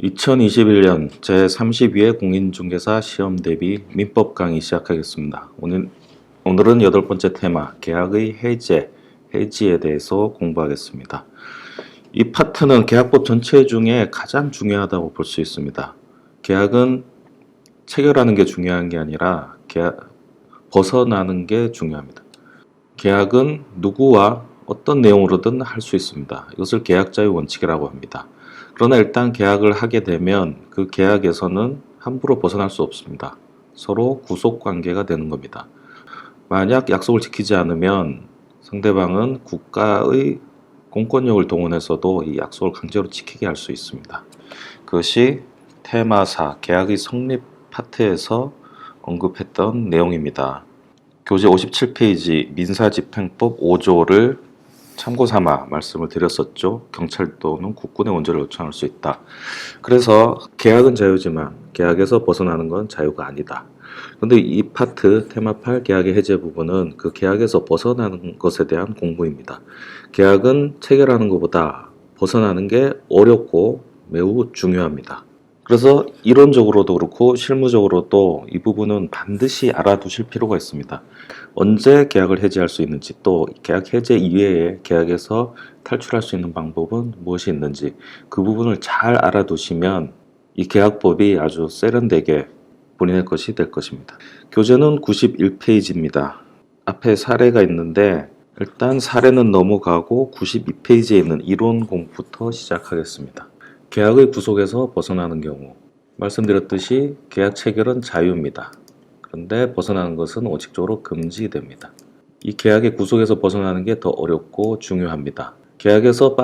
2021년 제32회 공인중개사 시험 대비 민법 강의 시작하겠습니다. 오늘은 여덟 번째 테마, 계약의 해지에 대해서 공부하겠습니다. 이 파트는 계약법 전체 중에 가장 중요하다고 볼 수 있습니다. 계약은 체결하는 게 중요한 게 아니라 벗어나는 게 중요합니다. 계약은 누구와 어떤 내용으로든 할 수 있습니다. 이것을 계약자의 원칙이라고 합니다. 그러나 일단 계약을 하게 되면 그 계약에서는 함부로 벗어날 수 없습니다. 서로 구속관계가 되는 겁니다. 만약 약속을 지키지 않으면 상대방은 국가의 공권력을 동원해서도 이 약속을 강제로 지키게 할 수 있습니다. 그것이 테마 4, 계약의 성립 파트에서 언급했던 내용입니다. 교재 57페이지 민사집행법 5조를 참고 삼아 말씀을 드렸었죠. 경찰도는 국군의 원조를 요청할 수 있다. 그래서 계약은 자유지만 계약에서 벗어나는 건 자유가 아니다. 그런데 이 파트 테마 8 계약의 해제 부분은 그 계약에서 벗어나는 것에 대한 공부입니다. 계약은 체결하는 것보다 벗어나는 게 어렵고 매우 중요합니다. 그래서 이론적으로도 그렇고 실무적으로도 이 부분은 반드시 알아두실 필요가 있습니다. 언제 계약을 해지할 수 있는지, 또 계약 해제 이외에 계약에서 탈출할 수 있는 방법은 무엇이 있는지, 그 부분을 잘 알아두시면 이 계약법이 아주 세련되게 본인의 것이 될 것입니다. 교재는 91페이지입니다. 앞에 사례가 있는데 일단 사례는 넘어가고 92페이지에 있는 이론 공부부터 시작하겠습니다. 계약의 구속에서 벗어나는 경우, 말씀드렸듯이 계약 체결은 자유입니다. 그런데 벗어나는 것은 원칙적으로 금지됩니다. 이 계약의 구속에서 벗어나는 게 더 어렵고 중요합니다. 계약에서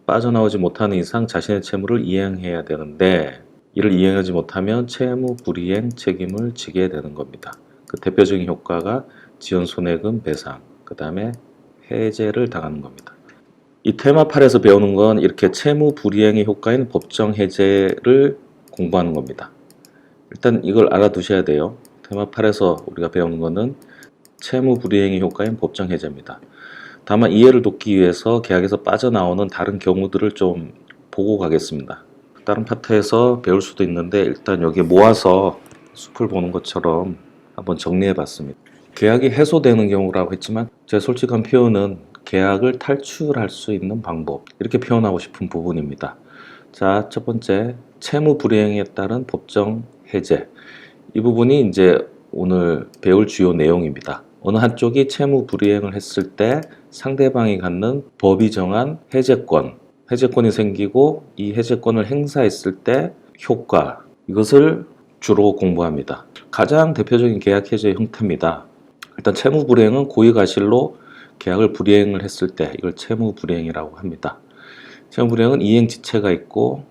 빠져나오지 못하는 이상 자신의 채무를 이행해야 되는데, 이를 이행하지 못하면 채무 불이행 책임을 지게 되는 겁니다. 그 대표적인 효과가 지연손해금 배상, 그 다음에 해제를 당하는 겁니다. 이 테마 8에서 배우는 건 이렇게 채무 불이행의 효과인 법정 해제를 공부하는 겁니다. 일단 이걸 알아두셔야 돼요. 테마 8에서 우리가 배우는 거는 채무 불이행의 효과인 법정 해제입니다. 다만 이해를 돕기 위해서 계약에서 빠져나오는 다른 경우들을 좀 보고 가겠습니다. 다른 파트에서 배울 수도 있는데 일단 여기 모아서 숲을 보는 것처럼 한번 정리해 봤습니다. 계약이 해소되는 경우라고 했지만 제 솔직한 표현은 계약을 탈출할 수 있는 방법, 이렇게 표현하고 싶은 부분입니다. 자, 첫 번째, 채무 불이행에 따른 법정 해제. 이 부분이 이제 오늘 배울 주요 내용입니다. 어느 한쪽이 채무 불이행을 했을 때 상대방이 갖는 법이 정한 해제권이 생기고 이 해제권을 행사했을 때 효과, 이것을 주로 공부합니다. 가장 대표적인 계약 해제의 형태입니다. 일단 채무 불이행은 고의가실로 계약을 불이행을 했을 때 이걸 채무 불이행이라고 합니다. 채무 불이행은 이행 지체가 있고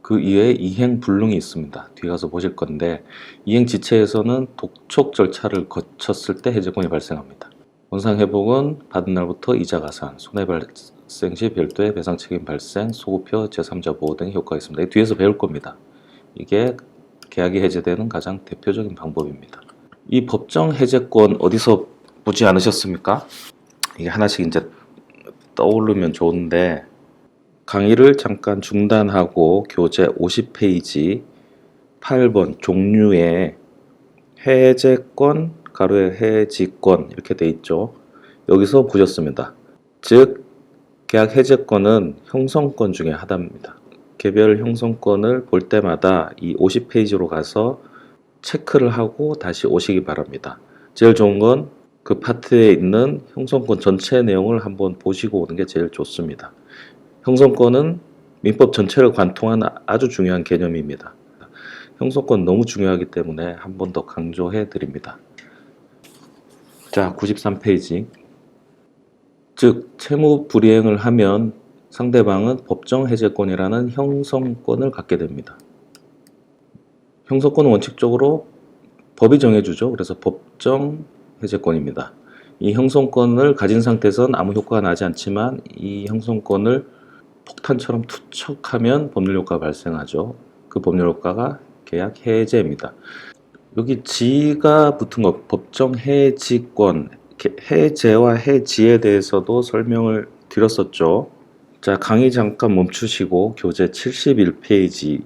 그 이외에 이행 불능이 있습니다. 뒤에 가서 보실 건데, 이행 지체에서는 독촉 절차를 거쳤을 때 해제권이 발생합니다. 원상 회복은 받은 날부터 이자 가산, 손해 발생 시 별도의 배상 책임 발생, 소급표, 제3자 보호 등의 효과가 있습니다. 뒤에서 배울 겁니다. 이게 계약이 해제되는 가장 대표적인 방법입니다. 이 법정 해제권 어디서 보지 않으셨습니까? 이게 하나씩 이제 떠오르면 좋은데, 강의를 잠깐 중단하고 교재 50페이지 8번 종류의 해제권, 가로에 해지권 이렇게 돼 있죠. 여기서 보셨습니다. 즉 계약 해제권은 형성권 중에 하나입니다. 개별 형성권을 볼 때마다 이 50페이지로 가서 체크를 하고 다시 오시기 바랍니다. 제일 좋은 건 그 파트에 있는 형성권 전체 내용을 한번 보시고 오는 게 제일 좋습니다. 형성권은 민법 전체를 관통하는 아주 중요한 개념입니다. 형성권 너무 중요하기 때문에 한 번 더 강조해 드립니다. 자, 93페이지. 즉 채무 불이행을 하면 상대방은 법정 해제권이라는 형성권을 갖게 됩니다. 형성권은 원칙적으로 법이 정해주죠. 그래서 법정 해제권입니다. 이 형성권을 가진 상태에서는 아무 효과가 나지 않지만 이 형성권을 폭탄처럼 투척하면 법률효과가 발생하죠. 그 법률효과가 계약 해제입니다. 여기 지가 붙은 것, 법정 해지권, 해제와 해지에 대해서도 설명을 드렸었죠. 자, 강의 잠깐 멈추시고 교재 71페이지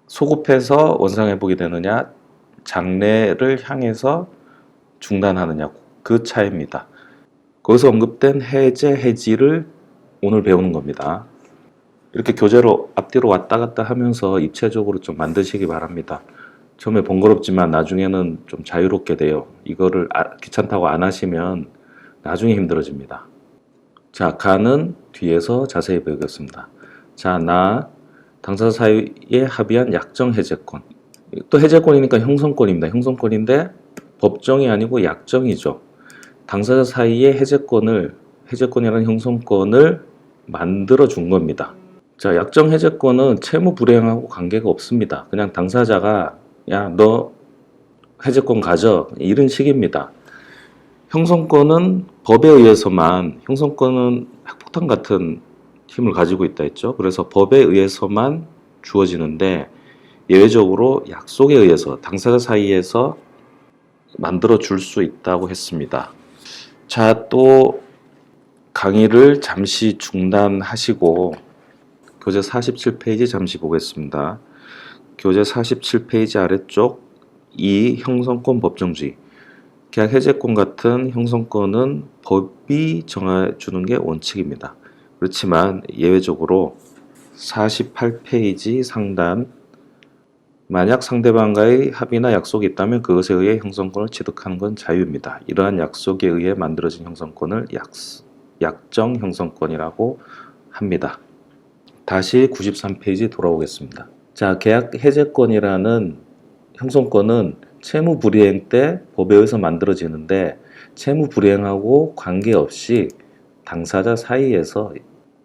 소급해서 원상회복이 되느냐, 장래를 향해서 중단하느냐, 그 차이입니다. 거기서 언급된 해제, 해지를 오늘 배우는 겁니다. 이렇게 교재로 앞뒤로 왔다 갔다 하면서 입체적으로 좀 만드시기 바랍니다. 처음에 번거롭지만 나중에는 좀 자유롭게 돼요. 이거를 귀찮다고 안 하시면 나중에 힘들어집니다. 자, 가는 뒤에서 자세히 배우겠습니다. 자, 나 당사자 사이에 합의한 약정 해제권. 또 해제권이니까 형성권입니다. 형성권인데 법정이 아니고 약정이죠. 당사자 사이에 해제권이라는 형성권을 만들어 준 겁니다. 자, 약정 해제권은 채무 불이행하고 관계가 없습니다. 그냥 당사자가 야, 너 해제권 가져, 이런 식입니다. 형성권은 법에 의해서만, 형성권은 핵폭탄 같은 힘을 가지고 있다 했죠. 그래서 법에 의해서만 주어지는데 예외적으로 약속에 의해서 당사자 사이에서 만들어 줄 수 있다고 했습니다. 자, 또 강의를 잠시 중단하시고 교재 47페이지 잠시 보겠습니다. 교재 47페이지 아래쪽 이 형성권 법정주의. 계약 해제권 같은 형성권은 법이 정해주는 게 원칙입니다. 그렇지만 예외적으로 48페이지 상단 만약 상대방과의 합의나 약속이 있다면 그것에 의해 형성권을 취득하는 건 자유입니다. 이러한 약속에 의해 만들어진 형성권을 약정 형성권이라고 합니다. 다시 93페이지 돌아오겠습니다. 자, 계약 해제권이라는 형성권은 채무 불이행 때 법에 의해서 만들어지는데 채무 불이행하고 관계없이 당사자 사이에서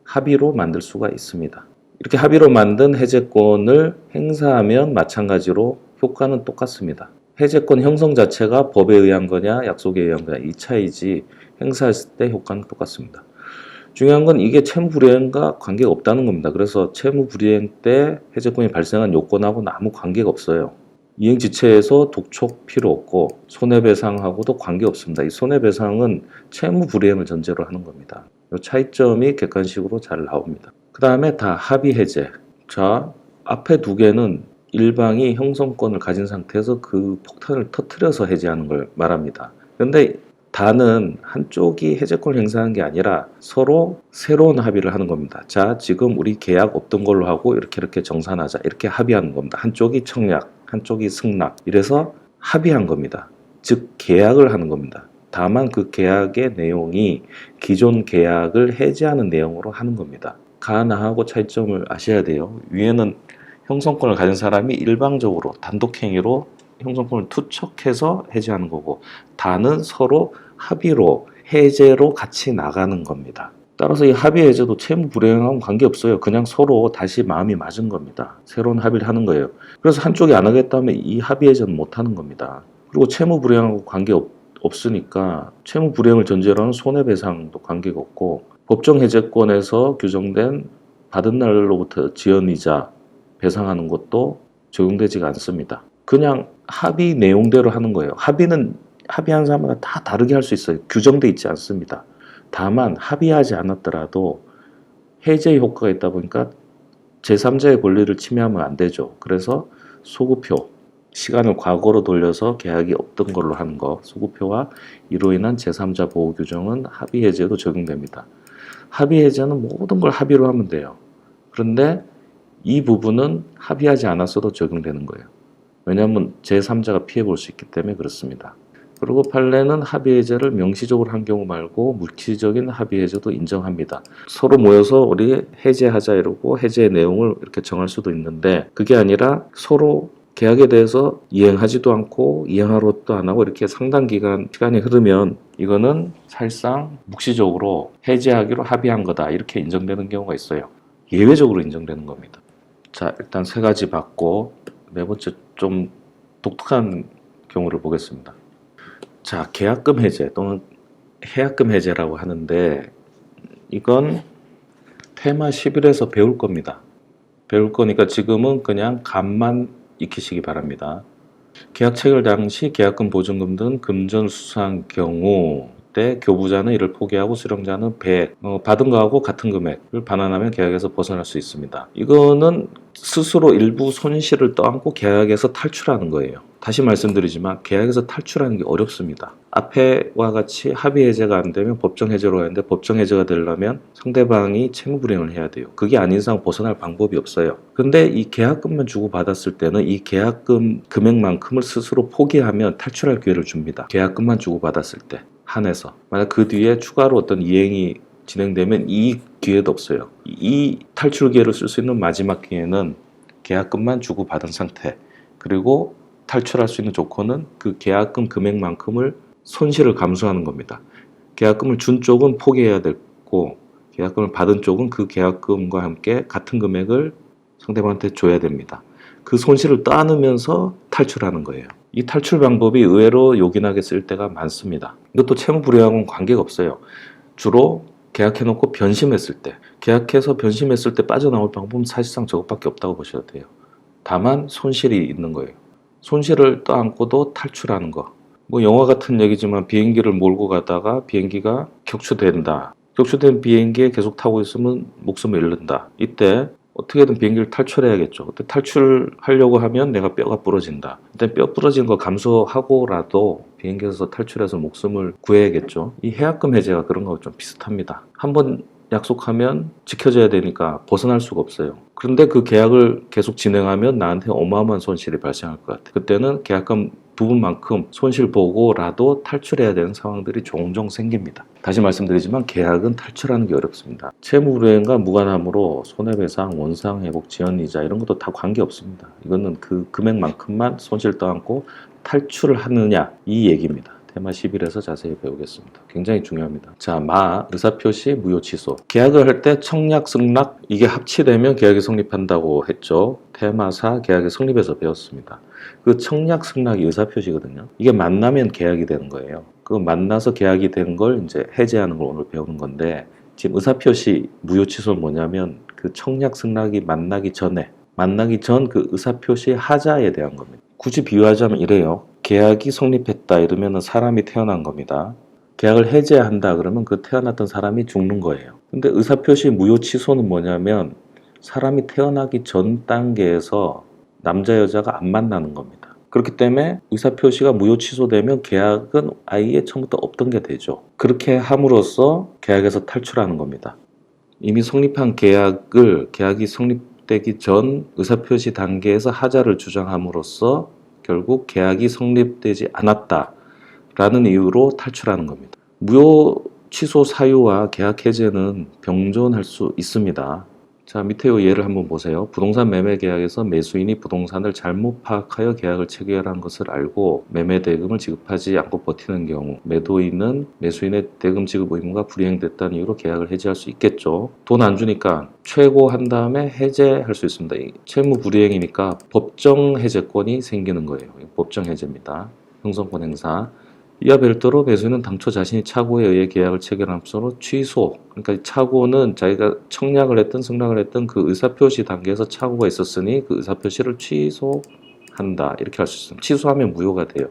합의로 만들 수가 있습니다. 이렇게 합의로 만든 해제권을 행사하면 마찬가지로 효과는 똑같습니다. 해제권 형성 자체가 법에 의한 거냐 약속에 의한 거냐 이 차이지 행사했을 때 효과는 똑같습니다. 중요한 건 이게 채무 불이행과 관계가 없다는 겁니다. 그래서 채무 불이행 때 해제권이 발생한 요건하고는 아무 관계가 없어요. 이행 지체에서 독촉 필요 없고 손해배상하고도 관계없습니다. 이 손해배상은 채무 불이행을 전제로 하는 겁니다. 이 차이점이 객관식으로 잘 나옵니다. 그 다음에 다 합의 해제. 자, 앞에 두 개는 일방이 형성권을 가진 상태에서 그 폭탄을 터뜨려서 해제하는 걸 말합니다. 그런데 다는 한쪽이 해제권을 행사하는 게 아니라 서로 새로운 합의를 하는 겁니다. 자, 지금 우리 계약 없던 걸로 하고 이렇게 정산하자. 이렇게 합의하는 겁니다. 한쪽이 청약, 한쪽이 승낙. 이래서 합의한 겁니다. 즉 계약을 하는 겁니다. 다만 그 계약의 내용이 기존 계약을 해지하는 내용으로 하는 겁니다. 가나하고 차이점을 아셔야 돼요. 위에는 형성권을 가진 사람이 일방적으로 단독행위로 형성권을 투척해서 해지하는 거고 다는 서로 합의로 해제로 같이 나가는 겁니다. 따라서 이 합의 해제도 채무 불이행하고는 관계없어요. 그냥 서로 다시 마음이 맞은 겁니다. 새로운 합의를 하는 거예요. 그래서 한쪽이 안 하겠다면 이 합의 해제는 못 하는 겁니다. 그리고 채무 불이행하고 관계없으니까 채무 불이행을 전제로 하는 손해배상도 관계가 없고 법정 해제권에서 규정된 받은 날로부터 지연이자 배상하는 것도 적용되지가 않습니다. 그냥 합의 내용대로 하는 거예요. 합의한 사람마다 다 다르게 할 수 있어요. 규정돼 있지 않습니다. 다만 합의하지 않았더라도 해제 효과가 있다 보니까 제3자의 권리를 침해하면 안 되죠. 그래서 소급표, 시간을 과거로 돌려서 계약이 없던 걸로 하는 거, 소급표와 이로 인한 제3자 보호 규정은 합의 해제도 적용됩니다. 합의 해제는 모든 걸 합의로 하면 돼요. 그런데 이 부분은 합의하지 않았어도 적용되는 거예요. 왜냐하면 제3자가 피해 볼 수 있기 때문에 그렇습니다. 그리고 판례는 합의 해제를 명시적으로 한 경우 말고 물리적인 합의 해제도 인정합니다. 서로 모여서 우리 해제하자 이러고 해제의 내용을 이렇게 정할 수도 있는데 그게 아니라 서로 계약에 대해서 이행하지도 않고 이행하려도 안 하고 이렇게 상당 기간 시간이 흐르면 이거는 사실상 묵시적으로 해제하기로 합의한 거다 이렇게 인정되는 경우가 있어요. 예외적으로 인정되는 겁니다. 자, 일단 세 가지 봤고 네 번째 좀 독특한 경우를 보겠습니다. 자, 계약금 해제 또는 해약금 해제라고 하는데 이건 테마 11에서 배울 겁니다. 배울 거니까 지금은 그냥 감만 익히시기 바랍니다. 계약 체결 당시 계약금 보증금 등 금전 수수한 경우 때 교부자는 이를 포기하고 수령자는 받은 거하고 같은 금액을 반환하면 계약에서 벗어날 수 있습니다. 이거는 스스로 일부 손실을 떠안고 계약에서 탈출하는 거예요. 다시 말씀드리지만 계약에서 탈출하는 게 어렵습니다. 앞에와 같이 합의 해제가 안 되면 법정 해제로 하는데 법정 해제가 되려면 상대방이 채무 불이행을 해야 돼요. 그게 아닌 이상 벗어날 방법이 없어요. 근데 이 계약금만 주고 받았을 때는 이 계약금 금액만큼을 스스로 포기하면 탈출할 기회를 줍니다. 계약금만 주고 받았을 때 한해서. 만약 그 뒤에 추가로 어떤 이행이 진행되면 이 기회도 없어요. 이 탈출 기회를 쓸 수 있는 마지막 기회는 계약금만 주고 받은 상태, 그리고 탈출할 수 있는 조건은 그 계약금 금액만큼을 손실을 감수하는 겁니다. 계약금을 준 쪽은 포기해야 되고 계약금을 받은 쪽은 그 계약금과 함께 같은 금액을 상대방한테 줘야 됩니다. 그 손실을 떠안으면서 탈출하는 거예요. 이 탈출 방법이 의외로 요긴하게 쓸 때가 많습니다. 이것도 채무 불이행하고는 관계가 없어요. 주로 계약해놓고 변심했을 때, 계약해서 변심했을 때 빠져나올 방법은 사실상 저것밖에 없다고 보셔도 돼요. 다만 손실이 있는 거예요. 손실을 떠안고도 탈출하는 거. 뭐 영화 같은 얘기지만 비행기를 몰고 가다가 비행기가 격추된다. 격추된 비행기에 계속 타고 있으면 목숨을 잃는다. 이때 어떻게든 비행기를 탈출해야겠죠. 그때 탈출하려고 하면 내가 뼈가 부러진다. 일단 뼈 부러진 거 감수하고라도 비행기에서 탈출해서 목숨을 구해야겠죠. 이 해약금 해제가 그런 거와 좀 비슷합니다. 한번 약속하면 지켜져야 되니까 벗어날 수가 없어요. 그런데 그 계약을 계속 진행하면 나한테 어마어마한 손실이 발생할 것 같아요. 그때는 계약금 부분만큼 손실 보고라도 탈출해야 되는 상황들이 종종 생깁니다. 다시 말씀드리지만 계약은 탈출하는 게 어렵습니다. 채무불이행과 무관함으로 손해배상, 원상회복, 지연이자 이런 것도 다 관계없습니다. 이거는 그 금액만큼만 손실 떠안고 탈출을 하느냐 이 얘기입니다. 테마 11에서 자세히 배우겠습니다. 굉장히 중요합니다. 자, 의사표시, 무효 취소. 계약을 할 때 청약, 승낙 이게 합치되면 계약이 성립한다고 했죠. 테마 4 계약의 성립에서 배웠습니다. 그 청약, 승낙이 의사표시거든요. 이게 만나면 계약이 되는 거예요. 그 만나서 계약이 된 걸 이제 해제하는 걸 오늘 배우는 건데, 지금 의사표시, 무효 취소는 뭐냐면 그 청약, 승낙이 만나기 전 그 의사표시 하자에 대한 겁니다. 굳이 비유하자면 이래요. 계약이 성립했다 이러면 사람이 태어난 겁니다. 계약을 해제한다 그러면 그 태어났던 사람이 죽는 거예요. 근데 의사표시 무효 취소는 뭐냐면 사람이 태어나기 전 단계에서 남자 여자가 안 만나는 겁니다. 그렇기 때문에 의사표시가 무효 취소되면 계약은 아예 처음부터 없던 게 되죠. 그렇게 함으로써 계약에서 탈출하는 겁니다. 이미 성립한 계약이 성립되기 전 의사표시 단계에서 하자를 주장함으로써 결국 계약이 성립되지 않았다라는 이유로 탈출하는 겁니다. 무효 취소 사유와 계약 해제는 병존할 수 있습니다. 자, 밑에 이 예를 한번 보세요. 부동산 매매 계약에서 매수인이 부동산을 잘못 파악하여 계약을 체결한 것을 알고 매매 대금을 지급하지 않고 버티는 경우 매도인은 매수인의 대금 지급 의무가 불이행됐다는 이유로 계약을 해지할 수 있겠죠. 돈 안 주니까 최고한 다음에 해제할 수 있습니다. 채무 불이행이니까 법정 해제권이 생기는 거예요. 법정 해제입니다. 형성권 행사. 이와 별도로 매수인은 당초 자신이 착오에 의해 계약을 체결함으로 취소, 그러니까 착오는 자기가 청약을 했든 승낙을 했든 그 의사표시 단계에서 착오가 있었으니 그 의사표시를 취소한다 이렇게 할 수 있습니다. 취소하면 무효가 돼요.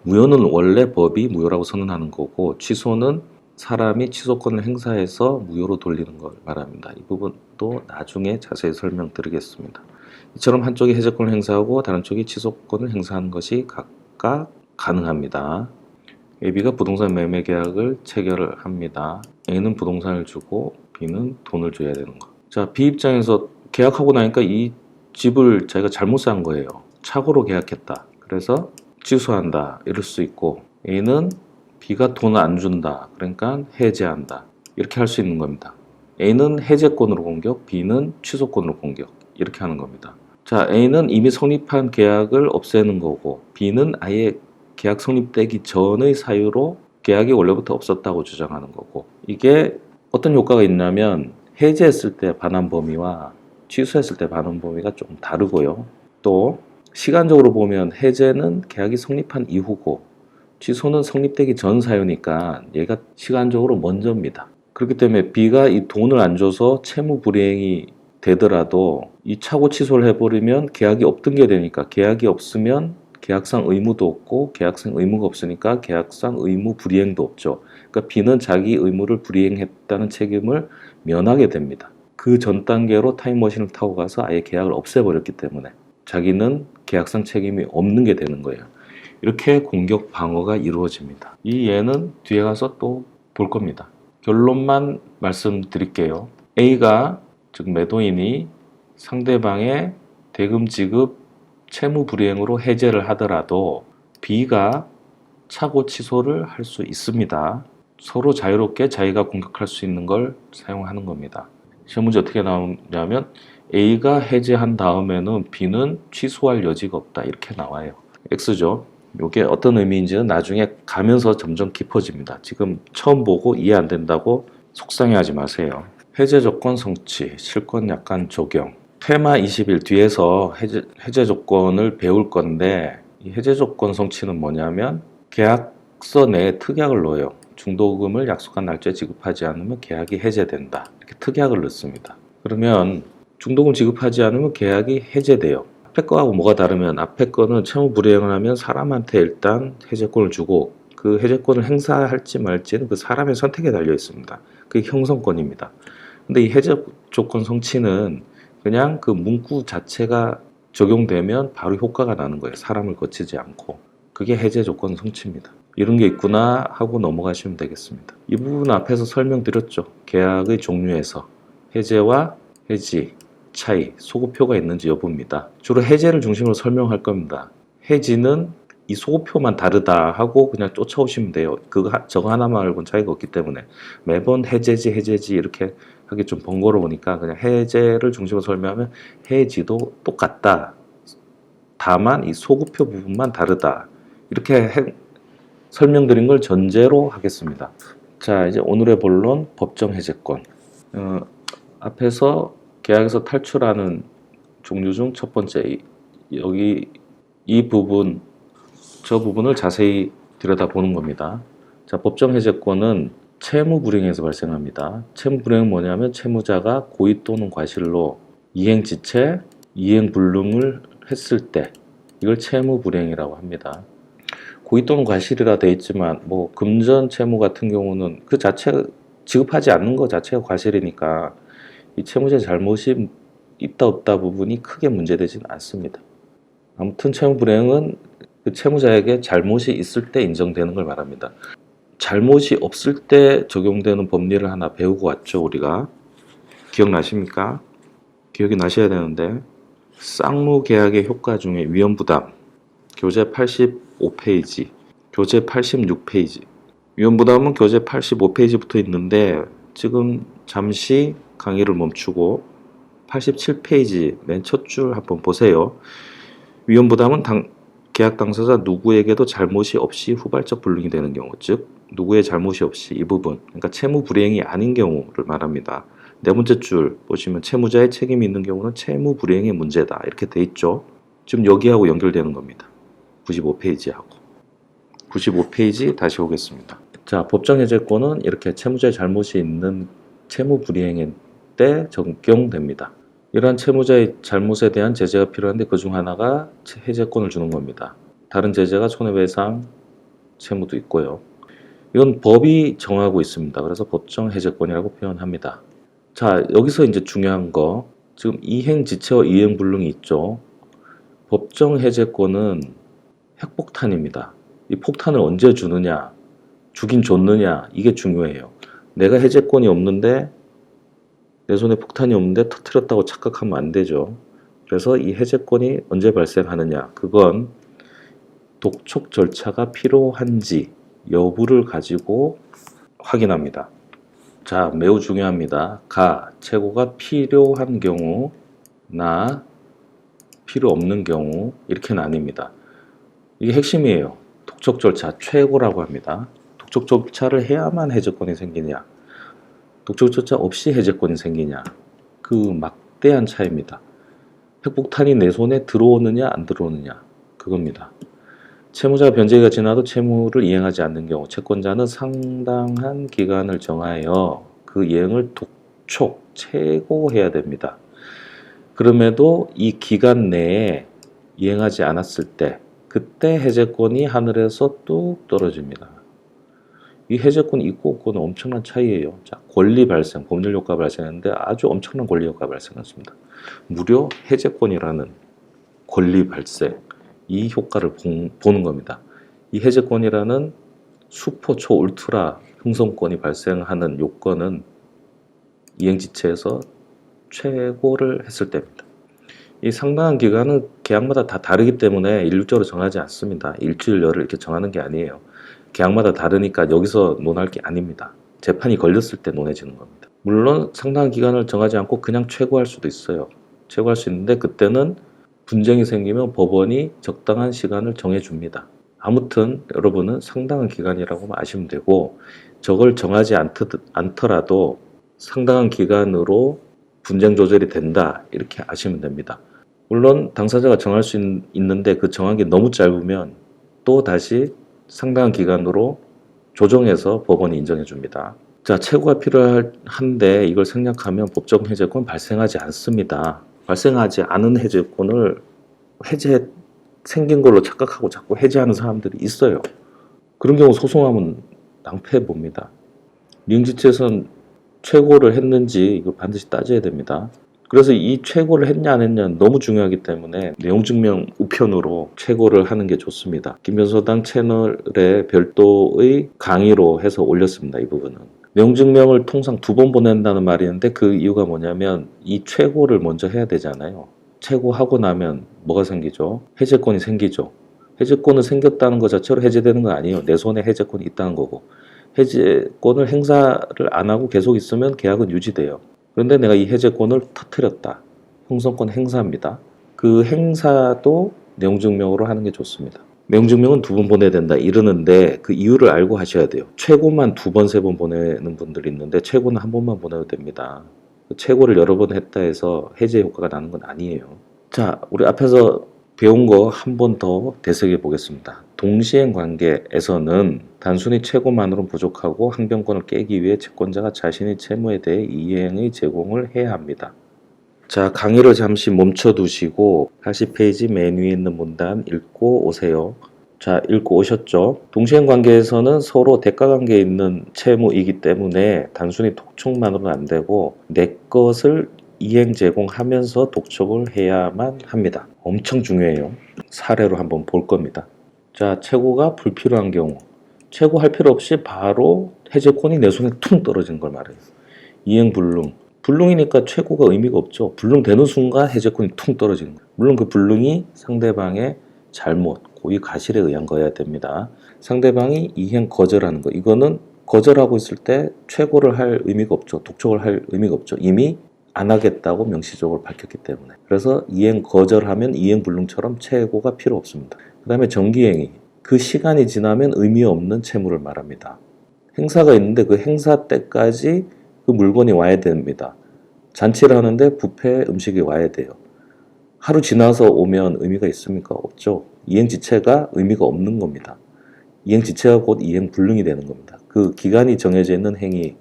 무효는 원래 법이 무효라고 선언하는 거고, 취소는 사람이 취소권을 행사해서 무효로 돌리는 걸 말합니다. 이 부분도 나중에 자세히 설명드리겠습니다. 이처럼 한쪽이 해제권을 행사하고 다른 쪽이 취소권을 행사하는 것이 각각 가능합니다. AB가 부동산 매매 계약을 체결을 합니다. A는 부동산을 주고 B는 돈을 줘야 되는 거. 자, B 입장에서 계약하고 나니까 이 집을 자기가 잘못 산 거예요. 착오로 계약했다. 그래서 취소한다. 이럴 수 있고, A는 B가 돈을 안 준다. 그러니까 해제한다. 이렇게 할 수 있는 겁니다. A는 해제권으로 공격, B는 취소권으로 공격. 이렇게 하는 겁니다. 자, A는 이미 성립한 계약을 없애는 거고, B는 아예 계약 성립되기 전의 사유로 계약이 원래부터 없었다고 주장하는 거고, 이게 어떤 효과가 있냐면 해제했을 때 반환 범위와 취소했을 때 반환 범위가 조금 다르고요. 또 시간적으로 보면 해제는 계약이 성립한 이후고 취소는 성립되기 전 사유니까 얘가 시간적으로 먼저입니다. 그렇기 때문에 B가 이 돈을 안 줘서 채무 불이행이 되더라도 이 착오 취소를 해버리면 계약이 없던 게 되니까, 계약이 없으면 계약상 의무도 없고 계약상 의무가 없으니까 계약상 의무 불이행도 없죠. 그러니까 B는 자기 의무를 불이행했다는 책임을 면하게 됩니다. 그 전 단계로 타임머신을 타고 가서 아예 계약을 없애버렸기 때문에 자기는 계약상 책임이 없는 게 되는 거예요. 이렇게 공격 방어가 이루어집니다. 이 예는 뒤에 가서 또 볼 겁니다. 결론만 말씀드릴게요. A가, 즉 매도인이 상대방의 대금 지급 채무 불이행으로 해제를 하더라도 B가 차고 취소를 할 수 있습니다. 서로 자유롭게 자기가 공격할 수 있는 걸 사용하는 겁니다. 시험 문제 어떻게 나오냐면 A가 해제한 다음에는 B는 취소할 여지가 없다 이렇게 나와요. X죠. 이게 어떤 의미인지는 나중에 가면서 점점 깊어집니다. 지금 처음 보고 이해 안 된다고 속상해하지 마세요. 해제 조건 성취, 실권 약관 적용. 테마 20일 뒤에서 해제 조건을 배울 건데 이 해제 조건 성취는 뭐냐면 계약서 내에 특약을 넣어요. 중도금을 약속한 날짜에 지급하지 않으면 계약이 해제된다. 이렇게 특약을 넣습니다. 그러면 중도금 지급하지 않으면 계약이 해제돼요. 앞에 거하고 뭐가 다르면 앞에 거는 채무 불이행을 하면 사람한테 일단 해제권을 주고 그 해제권을 행사할지 말지는 그 사람의 선택에 달려 있습니다. 그게 형성권입니다. 근데 이 해제 조건 성취는 그냥 그 문구 자체가 적용되면 바로 효과가 나는 거예요. 사람을 거치지 않고. 그게 해제 조건 성취입니다. 이런 게 있구나 하고 넘어가시면 되겠습니다. 이 부분 앞에서 설명드렸죠. 계약의 종류에서 해제와 해지 차이, 소급표가 있는지 여부입니다. 주로 해제를 중심으로 설명할 겁니다. 해지는 이 소급표만 다르다 하고 그냥 쫓아오시면 돼요. 저거 하나만 알고는 차이가 없기 때문에 매번 해제지 이렇게 하기 좀 번거로우니까 그냥 해제를 중심으로 설명하면 해지도 똑같다. 다만 이 소급표 부분만 다르다. 이렇게 설명드린 걸 전제로 하겠습니다. 자, 이제 오늘의 본론 법정 해제권. 앞에서 계약에서 탈출하는 종류 중 첫 번째 여기 이 부분 저 부분을 자세히 들여다보는 겁니다. 자, 법정 해제권은 채무 불이행에서 발생합니다. 채무 불이행은 뭐냐면 채무자가 고의 또는 과실로 이행지체, 이행불능을 했을 때 이걸 채무 불이행이라고 합니다. 고의 또는 과실이라 돼 있지만 뭐 금전 채무 같은 경우는 그 자체 지급하지 않는 것 자체가 과실이니까 이 채무자의 잘못이 있다 없다 부분이 크게 문제되지는 않습니다. 아무튼 채무 불이행은 그 채무자에게 잘못이 있을 때 인정되는 걸 말합니다. 잘못이 없을 때 적용되는 법리를 하나 배우고 왔죠, 우리가. 기억나십니까? 기억이 나셔야 되는데 쌍무 계약의 효과 중에 위험부담 교재 85페이지, 교재 86페이지. 위험부담은 교재 85페이지부터 있는데 지금 잠시 강의를 멈추고 87페이지 맨 첫 줄 한번 보세요. 위험부담은 계약 당사자 누구에게도 잘못이 없이 후발적 불능이 되는 경우, 즉 누구의 잘못이 없이 이 부분, 그러니까 채무 불이행이 아닌 경우를 말합니다. 네 번째 줄 보시면 채무자의 책임이 있는 경우는 채무 불이행의 문제다 이렇게 돼 있죠. 지금 여기하고 연결되는 겁니다. 95페이지하고 95페이지 다시 오겠습니다. 자, 법정 해제권은 이렇게 채무자의 잘못이 있는 채무 불이행의 때 적용됩니다. 이러한 채무자의 잘못에 대한 제재가 필요한데 그중 하나가 해제권을 주는 겁니다. 다른 제재가 손해배상 채무도 있고요. 이건 법이 정하고 있습니다. 그래서 법정 해제권이라고 표현합니다. 자, 여기서 이제 중요한 거, 지금 이행지체와 이행불능이 있죠. 법정 해제권은 핵폭탄입니다. 이 폭탄을 언제 주느냐, 주긴 줬느냐, 이게 중요해요. 내가 해제권이 없는데 내 손에 폭탄이 없는데 터뜨렸다고 착각하면 안 되죠. 그래서 이 해제권이 언제 발생하느냐, 그건 독촉 절차가 필요한지 여부를 가지고 확인합니다. 자, 매우 중요합니다. 최고가 필요한 경우, 필요 없는 경우 이렇게 나뉩니다. 이게 핵심이에요. 독촉 절차 최고라고 합니다. 독촉 절차를 해야만 해제권이 생기냐, 독촉 절차 없이 해제권이 생기냐, 그 막대한 차이입니다. 핵폭탄이 내 손에 들어오느냐 안 들어오느냐 그겁니다. 채무자가 변제기가 지나도 채무를 이행하지 않는 경우 채권자는 상당한 기간을 정하여 그 이행을 최고해야 됩니다. 그럼에도 이 기간 내에 이행하지 않았을 때 그때 해제권이 하늘에서 뚝 떨어집니다. 이 해제권이 있고 없고는 엄청난 차이예요. 자, 권리 발생, 법률 효과 발생했는데 아주 엄청난 권리 효과 발생했습니다. 무려 해제권이라는 권리 발생, 이 효과를 보는 겁니다. 이 해제권이라는 슈퍼 초 울트라 형성권이 발생하는 요건은 이행지체에서 최고를 했을 때입니다. 이 상당한 기간은 계약마다 다 다르기 때문에 일률적으로 정하지 않습니다. 일주일여를 이렇게 정하는 게 아니에요. 계약마다 다르니까 여기서 논할 게 아닙니다. 재판이 걸렸을 때 논해지는 겁니다. 물론 상당한 기간을 정하지 않고 그냥 최고할 수도 있어요. 최고할 수 있는데 그때는 분쟁이 생기면 법원이 적당한 시간을 정해줍니다. 아무튼 여러분은 상당한 기간이라고 아시면 되고 저걸 정하지 않더라도 상당한 기간으로 분쟁 조절이 된다 이렇게 아시면 됩니다. 물론 당사자가 정할 수 있는데 그 정한 게 너무 짧으면 또 다시 상당한 기간으로 조정해서 법원이 인정해 줍니다. 자, 최고가 필요한데 이걸 생략하면 법적 해제권 발생하지 않습니다. 발생하지 않은 해제권을 해제 생긴 걸로 착각하고 자꾸 해제하는 사람들이 있어요. 그런 경우 소송하면 낭패 봅니다. 이행지체에서는 최고를 했는지 이걸 반드시 따져야 됩니다. 그래서 이 최고를 했냐 안 했냐 너무 중요하기 때문에 내용증명 우편으로 최고를 하는 게 좋습니다. 김변소당 채널에 별도의 강의로 해서 올렸습니다. 이 부분은. 내용증명을 통상 2번 보낸다는 말이 있는데 그 이유가 뭐냐면 이 최고를 먼저 해야 되잖아요. 최고하고 나면 뭐가 생기죠? 해제권이 생기죠. 해제권은 생겼다는 것 자체로 해제되는 거 아니에요. 내 손에 해제권이 있다는 거고. 해제권을 행사를 안 하고 계속 있으면 계약은 유지돼요. 그런데 내가 이 해제권을 터뜨렸다. 형성권 행사입니다. 그 행사도 내용증명으로 하는 게 좋습니다. 내용증명은 2번 보내야 된다 이러는데 그 이유를 알고 하셔야 돼요. 최고만 2번, 3번 보내는 분들이 있는데 최고는 1번만 보내도 됩니다. 최고를 여러 번 했다 해서 해제 효과가 나는 건 아니에요. 자, 우리 앞에서 배운 거 한 번 더 되새겨 보겠습니다. 동시행 관계에서는 단순히 최고만으로는 부족하고 항변권을 깨기 위해 채권자가 자신의 채무에 대해 이행의 제공을 해야 합니다. 자, 강의를 잠시 멈춰두시고 80페이지 맨 위에 있는 문단 읽고 오세요. 자, 읽고 오셨죠? 동시행 관계에서는 서로 대가 관계에 있는 채무이기 때문에 단순히 독촉만으로는 안 되고 내 것을 이행 제공하면서 독촉을 해야만 합니다. 엄청 중요해요. 사례로 한번 볼 겁니다. 자, 최고가 불필요한 경우 최고할 필요 없이 바로 해제권이 내 손에 퉁 떨어지는 걸 말해요. 이행 불능. 불능이니까 최고가 의미가 없죠. 불능되는 순간 해제권이 퉁 떨어지는 거예요. 물론 그 불능이 상대방의 잘못, 고의 과실에 의한 거여야 됩니다. 상대방이 이행 거절하는 거. 이거는 거절하고 있을 때 최고를 할 의미가 없죠. 독촉을 할 의미가 없죠. 이미 안 하겠다고 명시적으로 밝혔기 때문에. 그래서 이행 거절하면 이행 불능처럼 최고가 필요 없습니다. 그 다음에 정기행위. 그 시간이 지나면 의미 없는 채무를 말합니다. 행사가 있는데 그 행사 때까지 그 물건이 와야 됩니다. 잔치를 하는데 뷔페 음식이 와야 돼요. 하루 지나서 오면 의미가 있습니까? 없죠. 이행지체가 의미가 없는 겁니다. 이행지체가 곧 이행불능이 되는 겁니다. 그 기간이 정해져 있는 행위,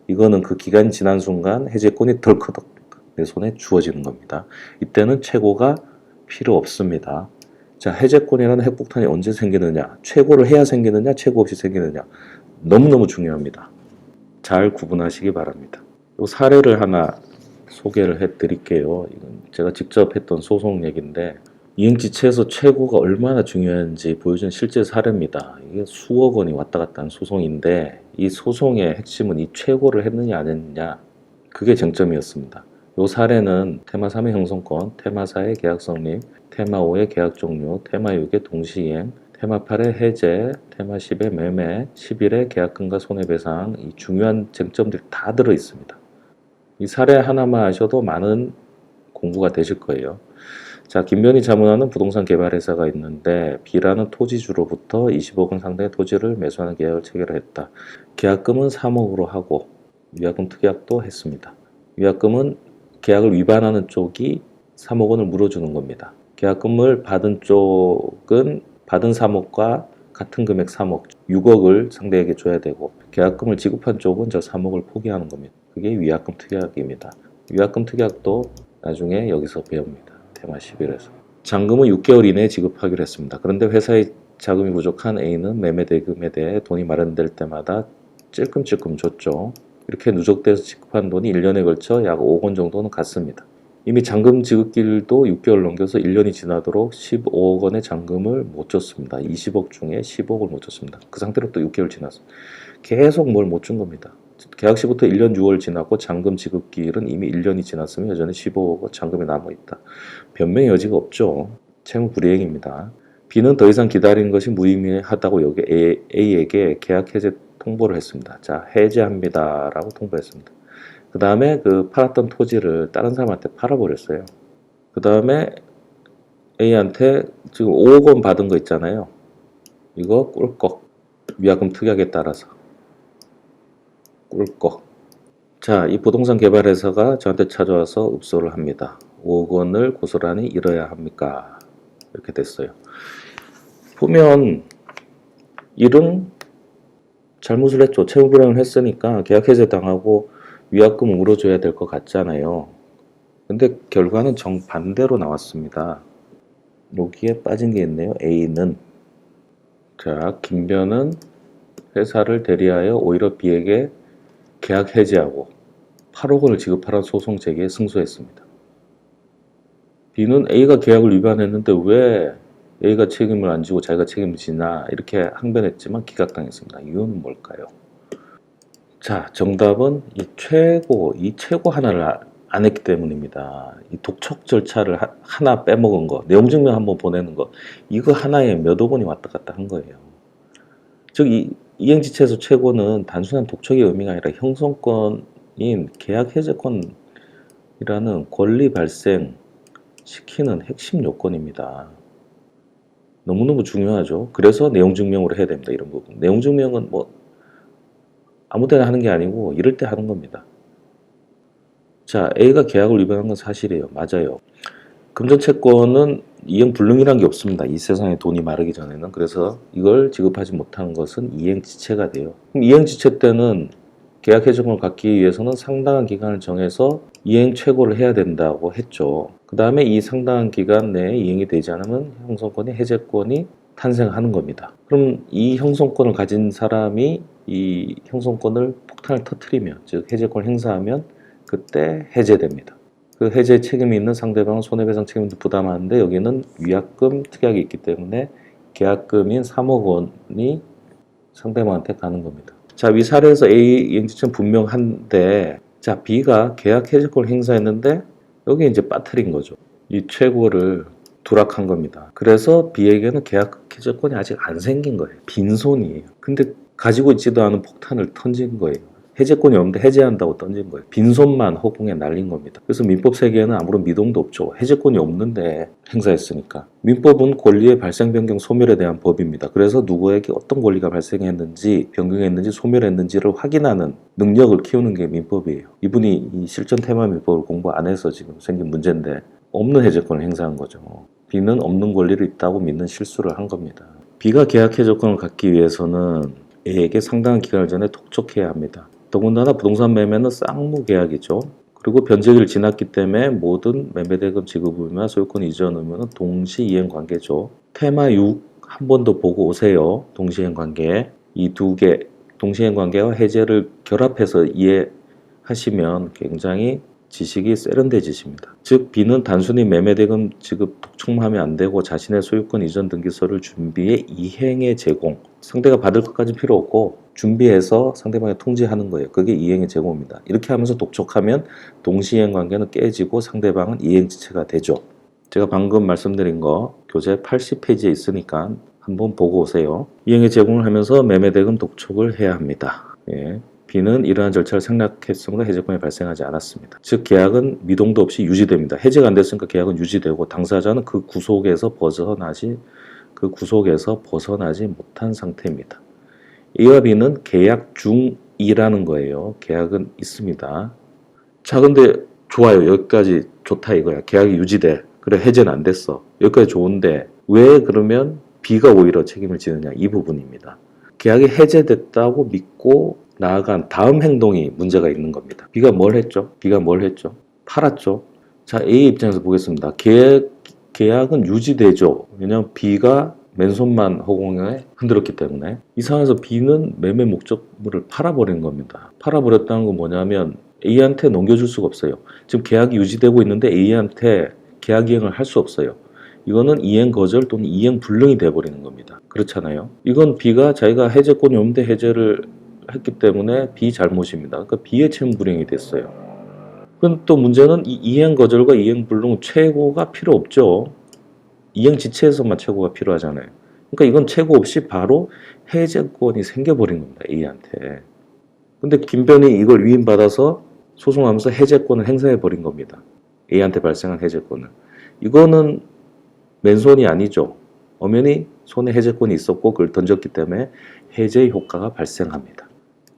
이거는 그 기간이 지난 순간 해제권이 덜커덕 내 손에 주어지는 겁니다. 이때는 최고가 필요 없습니다. 자, 해제권이라는 핵폭탄이 언제 생기느냐? 최고를 해야 생기느냐? 최고 없이 생기느냐? 너무너무 중요합니다. 잘 구분하시기 바랍니다. 이 사례를 하나 소개를 해 드릴게요. 이건 제가 직접 했던 소송 얘기인데 이행지체에서 최고가 얼마나 중요한지 보여준 실제 사례입니다. 이게 수억 원이 왔다 갔다 한 소송인데 이 소송의 핵심은 이 최고를 했느냐 안 했느냐 그게 쟁점이었습니다. 이 사례는 테마 3의 형성권, 테마 4의 계약 성립, 테마 5의 계약 종료, 테마 6의 동시이행, 테마 8의 해제, 테마 10의 매매, 11의 계약금과 손해배상 이 중요한 쟁점들이 다 들어 있습니다. 이 사례 하나만 아셔도 많은 공부가 되실 거예요. 자, 김변이 자문하는 부동산 개발회사가 있는데 B라는 토지주로부터 20억 원 상당의 토지를 매수하는 계약을 체결했다. 계약금은 3억으로 하고 위약금 특약도 했습니다. 위약금은 계약을 위반하는 쪽이 3억 원을 물어주는 겁니다. 계약금을 받은 쪽은 받은 3억과 같은 금액 3억, 6억을 상대에게 줘야 되고 계약금을 지급한 쪽은 저 3억을 포기하는 겁니다. 그게 위약금 특약입니다. 위약금 특약도 나중에 여기서 배웁니다. 테마 11에서. 잔금은 6개월 이내에 지급하기로 했습니다. 그런데 회사의 자금이 부족한 A는 매매 대금에 대해 돈이 마련될 때마다 찔끔찔끔 줬죠. 이렇게 누적돼서 지급한 돈이 1년에 걸쳐 약 5억 원 정도는 갔습니다. 이미 잔금 지급기일도 6개월 넘겨서 1년이 지나도록 15억 원의 잔금을 못 줬습니다. 20억 중에 15억을 못 줬습니다. 그 상태로 또 6개월 지났습니다. 계속 뭘 못 준 겁니다. 계약 시부터 1년 6월 지났고 잔금 지급기일은 이미 1년이 지났으면 여전히 15억 원 잔금이 남아있다. 변명의 여지가 없죠. 채무 불이행입니다. B는 더 이상 기다리는 것이 무의미하다고 여기 A에게 계약 해제 통보를 했습니다. 자, 해제합니다 라고 통보했습니다. 그 다음에 그 팔았던 토지를 다른 사람한테 팔아버렸어요. 그 다음에 A한테 지금 5억 원 받은 거 있잖아요. 이거 꿀꺽. 위약금 특약에 따라서 꿀꺽. 자, 이 부동산 개발회사가 저한테 찾아와서 읍소를 합니다. 5억 원을 고스란히 잃어야 합니까? 이렇게 됐어요. 보면 일은 잘못을 했죠. 채무 불이행을 했으니까 계약 해제 당하고 위약금 물어줘야 될 것 같잖아요. 근데 결과는 정반대로 나왔습니다. 여기에 빠진 게 있네요. A는 자, 김변은 회사를 대리하여 오히려 B에게 계약 해지하고 8억 원을 지급하라는 소송 제기에 승소했습니다. B는 A가 계약을 위반했는데 왜 A가 책임을 안 지고 자기가 책임을 지나 이렇게 항변했지만 기각당했습니다. 이유는 뭘까요? 자, 정답은 이 최고 하나를 안 했기 때문입니다. 이 독촉 절차를 하나 빼먹은 거, 내용 증명 한번 보내는 거, 이거 하나에 몇억 원이 왔다 갔다 한 거예요. 즉, 이행지체에서 최고는 단순한 독촉의 의미가 아니라 형성권인 계약 해제권이라는 권리 발생시키는 핵심 요건입니다. 너무너무 중요하죠. 그래서 내용 증명으로 해야 됩니다. 이런 부분. 내용 증명은 뭐 아무 때나 하는 게 아니고 이럴 때 하는 겁니다. 자, A가 계약을 위반한 건 사실이에요. 맞아요. 금전채권은 이행 불능이라는 게 없습니다. 이 세상에 돈이 마르기 전에는. 그래서 이걸 지급하지 못한 것은 이행지체가 돼요. 그럼 이행지체 때는 계약 해지권을 갖기 위해서는 상당한 기간을 정해서 이행 최고를 해야 된다고 했죠. 그 다음에 이 상당한 기간 내에 이행이 되지 않으면 형성권이 해제권이 탄생하는 겁니다. 그럼 이 형성권을 가진 사람이 이 형성권을 폭탄을 터뜨리면, 즉 해제권을 행사하면 그때 해제됩니다. 그 해제 책임이 있는 상대방은 손해배상 책임도 부담하는데 여기는 위약금 특약이 있기 때문에 계약금인 3억 원이 상대방한테 가는 겁니다. 자, 위 사례에서 A 이행지체는 분명한데 자, B가 계약 해제권을 행사했는데 여기 이제 빠뜨린 거죠. 이 최고를 누락한 겁니다. 그래서 B에게는 계약 해제권이 아직 안 생긴 거예요. 빈손이에요. 근데 가지고 있지도 않은 폭탄을 던진 거예요. 해제권이 없는데 해제한다고 던진 거예요. 빈손만 허공에 날린 겁니다. 그래서 민법 세계에는 아무런 미동도 없죠. 해제권이 없는데 행사했으니까. 민법은 권리의 발생, 변경, 소멸에 대한 법입니다. 그래서 누구에게 어떤 권리가 발생했는지, 변경했는지, 소멸했는지를 확인하는 능력을 키우는 게 민법이에요. 이분이 이 실전 테마 민법을 공부 안 해서 지금 생긴 문제인데 없는 해제권을 행사한 거죠. B는 없는 권리를 있다고 믿는 실수를 한 겁니다. B가 계약 해제권을 갖기 위해서는 A에게 상당한 기간을 전에 독촉해야 합니다. 더군다나 부동산 매매는 쌍무 계약이죠. 그리고 변제기를 지났기 때문에 모든 매매대금 지급 의무와 소유권 이전 의무는 동시 이행 관계죠. 테마 6 한 번 더 보고 오세요. 동시행 관계. 이 두 개 동시행 관계와 해제를 결합해서 이해하시면 굉장히 지식이 세련돼지십니다. 즉 B는 단순히 매매대금 지급 독촉만 하면 안 되고 자신의 소유권 이전 등기서를 준비해 이행의 제공, 상대가 받을 것까지 필요 없고 준비해서 상대방에 통지하는 거예요. 그게 이행의 제공입니다. 이렇게 하면서 독촉하면 동시이행 관계는 깨지고 상대방은 이행지체가 되죠. 제가 방금 말씀드린 거 교재 80페이지에 있으니까 한번 보고 오세요. 이행의 제공을 하면서 매매대금 독촉을 해야 합니다. 예. B는 이러한 절차를 생략했으므로 해제권이 발생하지 않았습니다. 즉 계약은 미동도 없이 유지됩니다. 해제가 안 됐으니까 계약은 유지되고 당사자는 그 구속에서 벗어나지 못한 상태입니다. A와 B는 계약 중이라는 거예요. 계약은 있습니다. 자, 근데 좋아요. 여기까지 좋다 이거야. 계약이 유지돼. 그래, 해제는 안 됐어. 여기까지 좋은데 왜 그러면 B가 오히려 책임을 지느냐, 이 부분입니다. 계약이 해제됐다고 믿고 나아간 다음 행동이 문제가 있는 겁니다. B가 뭘 했죠? 팔았죠. 자, A 입장에서 보겠습니다. 계약은 유지되죠. 왜냐하면 B가 맨손만 허공에 흔들었기 때문에 이 상황에서 B는 매매 목적물을 팔아버린 겁니다. 팔아버렸다는 건 뭐냐면 A한테 넘겨줄 수가 없어요. 지금 계약이 유지되고 있는데 A한테 계약 이행을 할 수 없어요. 이거는 이행 거절 또는 이행 불능이 돼버리는 겁니다. 그렇잖아요. 이건 B가 자기가 해제권이 없는데 해제를 했기 때문에 B 잘못입니다. 그러니까 B의 채무 불이행이 됐어요. 그럼 또 문제는 이 이행 거절과 이행 불능 최고가 필요 없죠. 이행 지체에서만 최고가 필요하잖아요. 그러니까 이건 최고 없이 바로 해제권이 생겨버린 겁니다. A한테. 근데 김변이 이걸 위임받아서 소송하면서 해제권을 행사해버린 겁니다. A한테 발생한 해제권을. 이거는 맨손이 아니죠. 엄연히 손에 해제권이 있었고 그걸 던졌기 때문에 해제 효과가 발생합니다.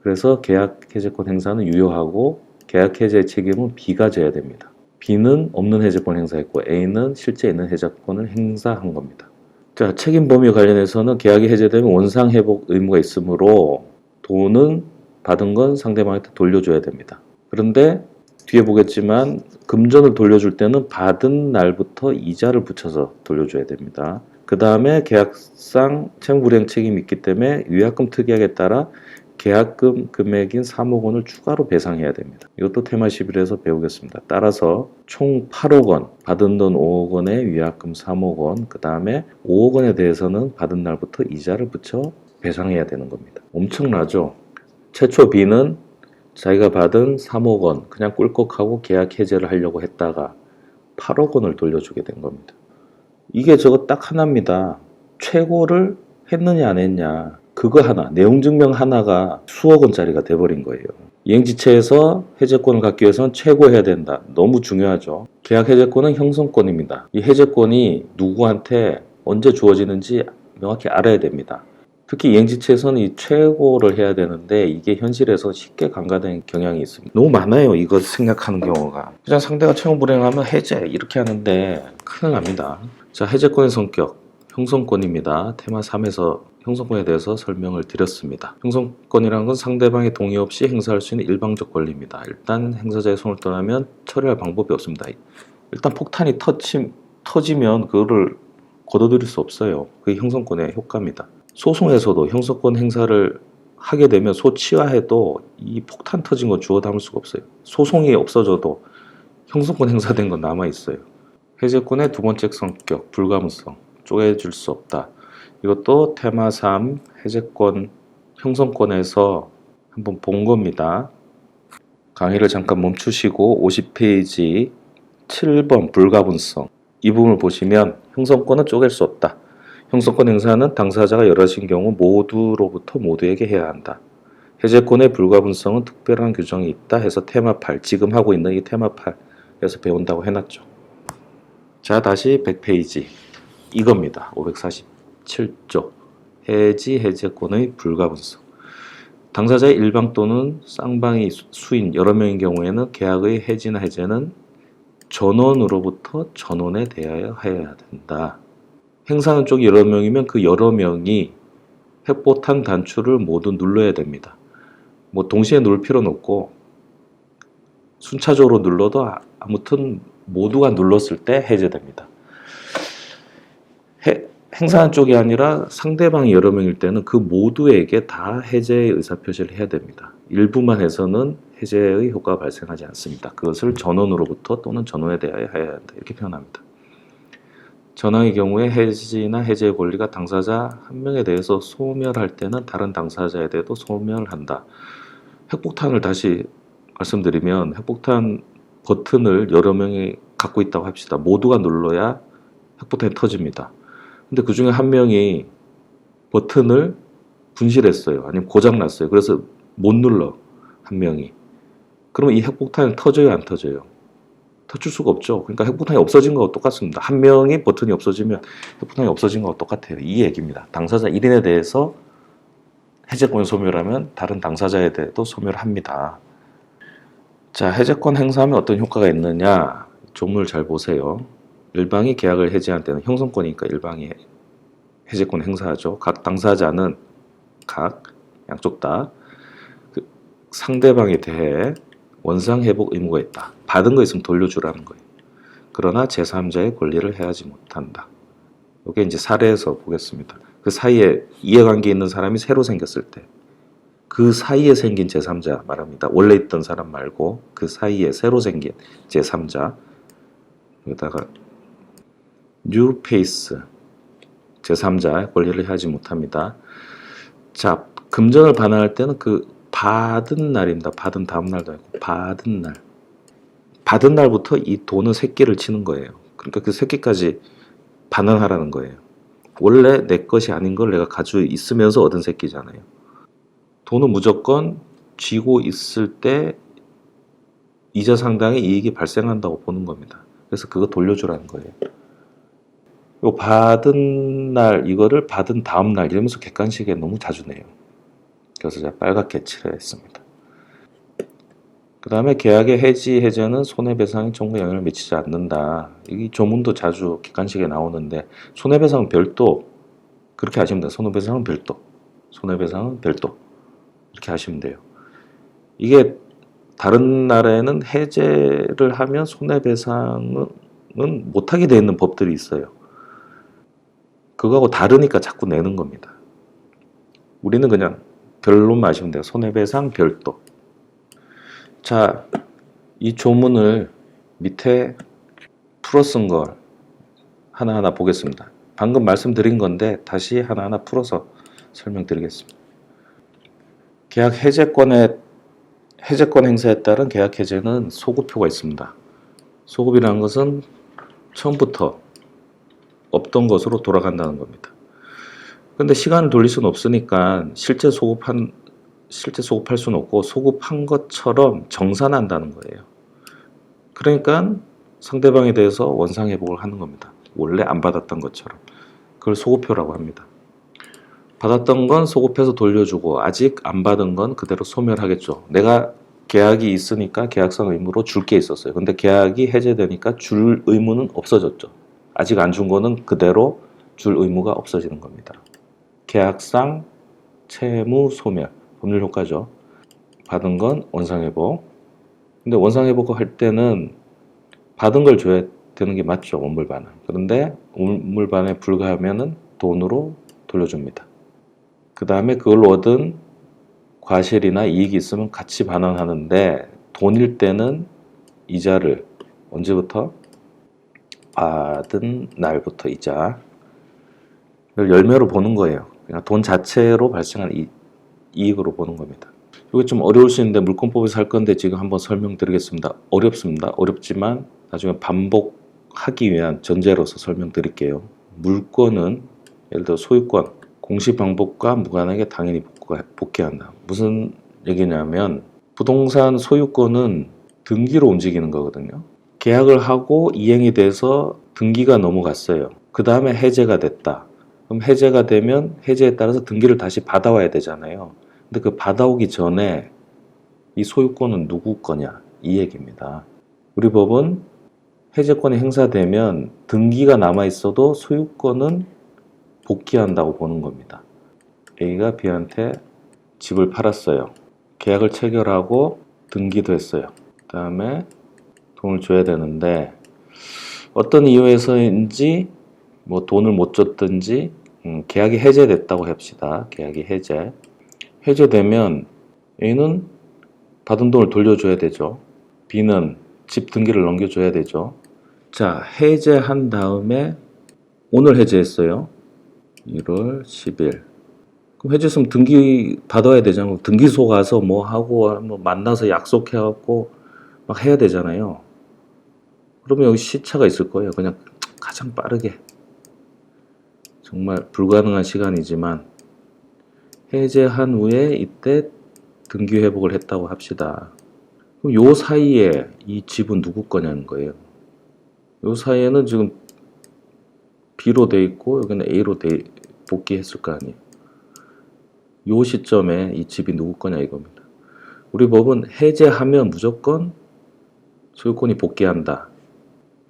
그래서 계약 해제권 행사는 유효하고 계약 해제 책임은 B가 져야 됩니다. B는 없는 해제권 행사했고 A는 실제 있는 해제권을 행사한 겁니다. 자, 책임 범위 관련해서는 계약이 해제되면 원상 회복 의무가 있으므로 돈은 받은 건 상대방한테 돌려줘야 됩니다. 그런데 뒤에 보겠지만 금전을 돌려줄 때는 받은 날부터 이자를 붙여서 돌려줘야 됩니다. 그 다음에 계약상 채무불이행 책임이 있기 때문에 위약금 특약에 따라 계약금 금액인 3억 원을 추가로 배상해야 됩니다. 이것도 테마 11에서 배우겠습니다. 따라서 총 8억 원, 받은 돈 5억 원에 위약금 3억 원, 그 다음에 5억 원에 대해서는 받은 날부터 이자를 붙여 배상해야 되는 겁니다. 엄청나죠? 최초 B는 자기가 받은 3억 원 그냥 꿀꺽하고 계약 해제를 하려고 했다가 8억 원을 돌려주게 된 겁니다. 이게 저거 딱 하나입니다. 최고를 했느냐 안 했냐 그거 하나, 내용 증명 하나가 수억 원짜리가 돼버린 거예요. 이행지체에서 해제권을 갖기 위해서는 최고해야 된다. 너무 중요하죠. 계약 해제권은 형성권입니다. 이 해제권이 누구한테 언제 주어지는지 명확히 알아야 됩니다. 특히 이행지체에서는 이 최고를 해야 되는데 이게 현실에서 쉽게 간과되는 경향이 있습니다. 너무 많아요. 이거 생각하는 경우가. 그냥 상대가 채무 불이행하면 해제 이렇게 하는데 큰일 납니다. 자, 해제권의 성격, 형성권입니다. 테마 3에서 형성권에 대해서 설명을 드렸습니다. 형성권이라는 건 상대방의 동의 없이 행사할 수 있는 일방적 권리입니다. 일단 행사자의 손을 떠나면 처리할 방법이 없습니다. 일단 폭탄이 터지면 그거를 거둬들일 수 없어요. 그게 형성권의 효과입니다. 소송에서도 형성권 행사를 하게 되면 소치하해도 이 폭탄 터진 거 주워 담을 수가 없어요. 소송이 없어져도 형성권 행사된 건 남아있어요. 해제권의 두 번째 성격, 불가분성, 쪼개줄 수 없다. 이것도 테마 3 해제권 형성권에서 한번 본 겁니다. 강의를 잠깐 멈추시고 50페이지 7번 불가분성 이 부분을 보시면 형성권은 쪼갤 수 없다. 형성권 행사는 당사자가 여럿인 경우 모두로부터 모두에게 해야 한다. 해제권의 불가분성은 특별한 규정이 있다 해서 테마 8 지금 하고 있는 이 테마 8에서 배운다고 해놨죠. 자, 다시 100페이지 이겁니다. 547조 해지 해제권의 불가분성. 당사자의 일방 또는 쌍방이 수인 여러 명인 경우에는 계약의 해지나 해제는 전원으로부터 전원에 대하여 해야 된다. 행사하는 쪽이 여러 명이면 그 여러 명이 핵폭탄 단추를 모두 눌러야 됩니다. 뭐 동시에 누를 필요는 없고 순차적으로 눌러도 아무튼 모두가 눌렀을 때 해제됩니다. 행사하는 쪽이 아니라 상대방이 여러 명일 때는 그 모두에게 다 해제의 의사표시를 해야 됩니다. 일부만 해서는 해제의 효과가 발생하지 않습니다. 그것을 전원으로부터 또는 전원에 대하여 해야 한다. 이렇게 표현합니다. 전항의 경우에 해지나 해제의 권리가 당사자 한 명에 대해서 소멸할 때는 다른 당사자에 대해도 소멸한다. 핵폭탄을 다시 말씀드리면 핵폭탄 버튼을 여러 명이 갖고 있다고 합시다. 모두가 눌러야 핵폭탄이 터집니다. 근데 그 중에 한 명이 버튼을 분실했어요. 아니면 고장났어요. 그래서 못 눌러, 한 명이. 그러면 이 핵폭탄이 터져요, 안 터져요? 터질 수가 없죠. 그러니까 핵폭탄이 없어진 거와 똑같습니다. 한 명이 버튼이 없어지면 핵폭탄이 없어진 거와 똑같아요. 이 얘기입니다. 당사자 1인에 대해서 해제권을 소멸하면 다른 당사자에 대해도 소멸합니다. 자, 해제권 행사하면 어떤 효과가 있느냐? 조문을 잘 보세요. 일방이 계약을 해지할 때는 형성권이니까 일방이 해제권 행사하죠. 각 당사자는 각 양쪽 다 그 상대방에 대해 원상회복 의무가 있다. 받은 거 있으면 돌려주라는 거예요. 그러나 제3자의 권리를 해하지 못한다. 이게 이제 사례에서 보겠습니다. 그 사이에 이해관계 있는 사람이 새로 생겼을 때, 그 사이에 생긴 제3자 말합니다. 원래 있던 사람 말고 그 사이에 새로 생긴 제3자. 여기다가 new face 제3자 권리를 하지 못합니다. 자, 금전을 반환할 때는 그 받은 날입니다. 받은 다음 날도 아니고 받은 날. 받은 날부터 이 돈은 새끼를 치는 거예요. 그러니까 그 새끼까지 반환하라는 거예요. 원래 내 것이 아닌 걸 내가 가지고 있으면서 얻은 새끼잖아요. 돈은 무조건 쥐고 있을 때 이자 상당의 이익이 발생한다고 보는 겁니다. 그래서 그거 돌려주라는 거예요. 요 받은 날 이거를 받은 다음 날 이러면서 객관식에 너무 자주 내요. 그래서 제가 빨갛게 칠했습니다. 그 다음에 계약의 해지는 손해배상이 정부에 영향을 미치지 않는다. 이 조문도 자주 객관식에 나오는데 손해배상은 별도 그렇게 하시면 돼요. 손해배상은 별도. 손해배상은 별도. 이렇게 하시면 돼요. 이게 다른 나라에는 해제를 하면 손해배상은 못하게 되어 있는 법들이 있어요. 그거하고 다르니까 자꾸 내는 겁니다. 우리는 그냥 결론만 아시면 돼요. 손해배상 별도. 자, 이 조문을 밑에 풀어 쓴 걸 하나하나 보겠습니다. 방금 말씀드린 건데 다시 하나하나 풀어서 설명드리겠습니다. 계약 해제권 행사에 따른 계약 해제는 소급표가 있습니다. 소급이라는 것은 처음부터 없던 것으로 돌아간다는 겁니다. 근데 시간을 돌릴 수는 없으니까 실제 소급할 수는 없고 소급한 것처럼 정산한다는 거예요. 그러니까 상대방에 대해서 원상회복을 하는 겁니다. 원래 안 받았던 것처럼. 그걸 소급표라고 합니다. 받았던 건 소급해서 돌려주고 아직 안 받은 건 그대로 소멸하겠죠. 내가 계약이 있으니까 계약상 의무로 줄 게 있었어요. 근데 계약이 해제되니까 줄 의무는 없어졌죠. 아직 안 준 거는 그대로 줄 의무가 없어지는 겁니다. 계약상 채무 소멸, 법률 효과죠. 받은 건 원상회복. 근데 원상회복 할 때는 받은 걸 줘야 되는 게 맞죠. 원물반환. 그런데 원물반환에 불과하면은 돈으로 돌려줍니다. 그 다음에 그걸로 얻은 과실이나 이익이 있으면 같이 반환하는데 돈일 때는 이자를 언제부터? 받은 날부터 이자를 열매로 보는 거예요. 그냥 돈 자체로 발생한 이익으로 보는 겁니다. 이게 좀 어려울 수 있는데 물권법에서 할 건데 지금 한번 설명드리겠습니다. 어렵습니다. 어렵지만 나중에 반복하기 위한 전제로서 설명드릴게요. 물권은 예를 들어 소유권, 공시 방법과 무관하게 당연히 복귀한다. 무슨 얘기냐면 부동산 소유권은 등기로 움직이는 거거든요. 계약을 하고 이행이 돼서 등기가 넘어갔어요. 그 다음에 해제가 됐다. 그럼 해제가 되면 해제에 따라서 등기를 다시 받아와야 되잖아요. 근데 그 받아오기 전에 이 소유권은 누구 거냐 이 얘기입니다. 우리 법은 해제권이 행사되면 등기가 남아있어도 소유권은 복귀한다고 보는 겁니다. A가 B한테 집을 팔았어요. 계약을 체결하고 등기도 했어요. 그 다음에 돈을 줘야 되는데 어떤 이유에서인지 뭐 돈을 못 줬든지 계약이 해제됐다고 합시다. 계약이 해제되면 A는 받은 돈을 돌려줘야 되죠. B는 집 등기를 넘겨줘야 되죠. 자, 해제한 다음에 오늘 해제했어요. 1월 10일. 그럼 해제했으면 등기 받아야 되잖아요. 등기소 가서 뭐 하고 뭐 만나서 약속해갖고 막 해야 되잖아요. 그러면 여기 시차가 있을 거예요. 그냥 가장 빠르게. 정말 불가능한 시간이지만 해제한 후에 이때 등기 회복을 했다고 합시다. 그럼 요 사이에 이 집은 누구 거냐는 거예요. 요 사이에는 지금 B로 돼 있고 여기는 A로 복귀했을 거 아니에요. 요 시점에 이 집이 누구 거냐 이겁니다. 우리 법은 해제하면 무조건 소유권이 복귀한다.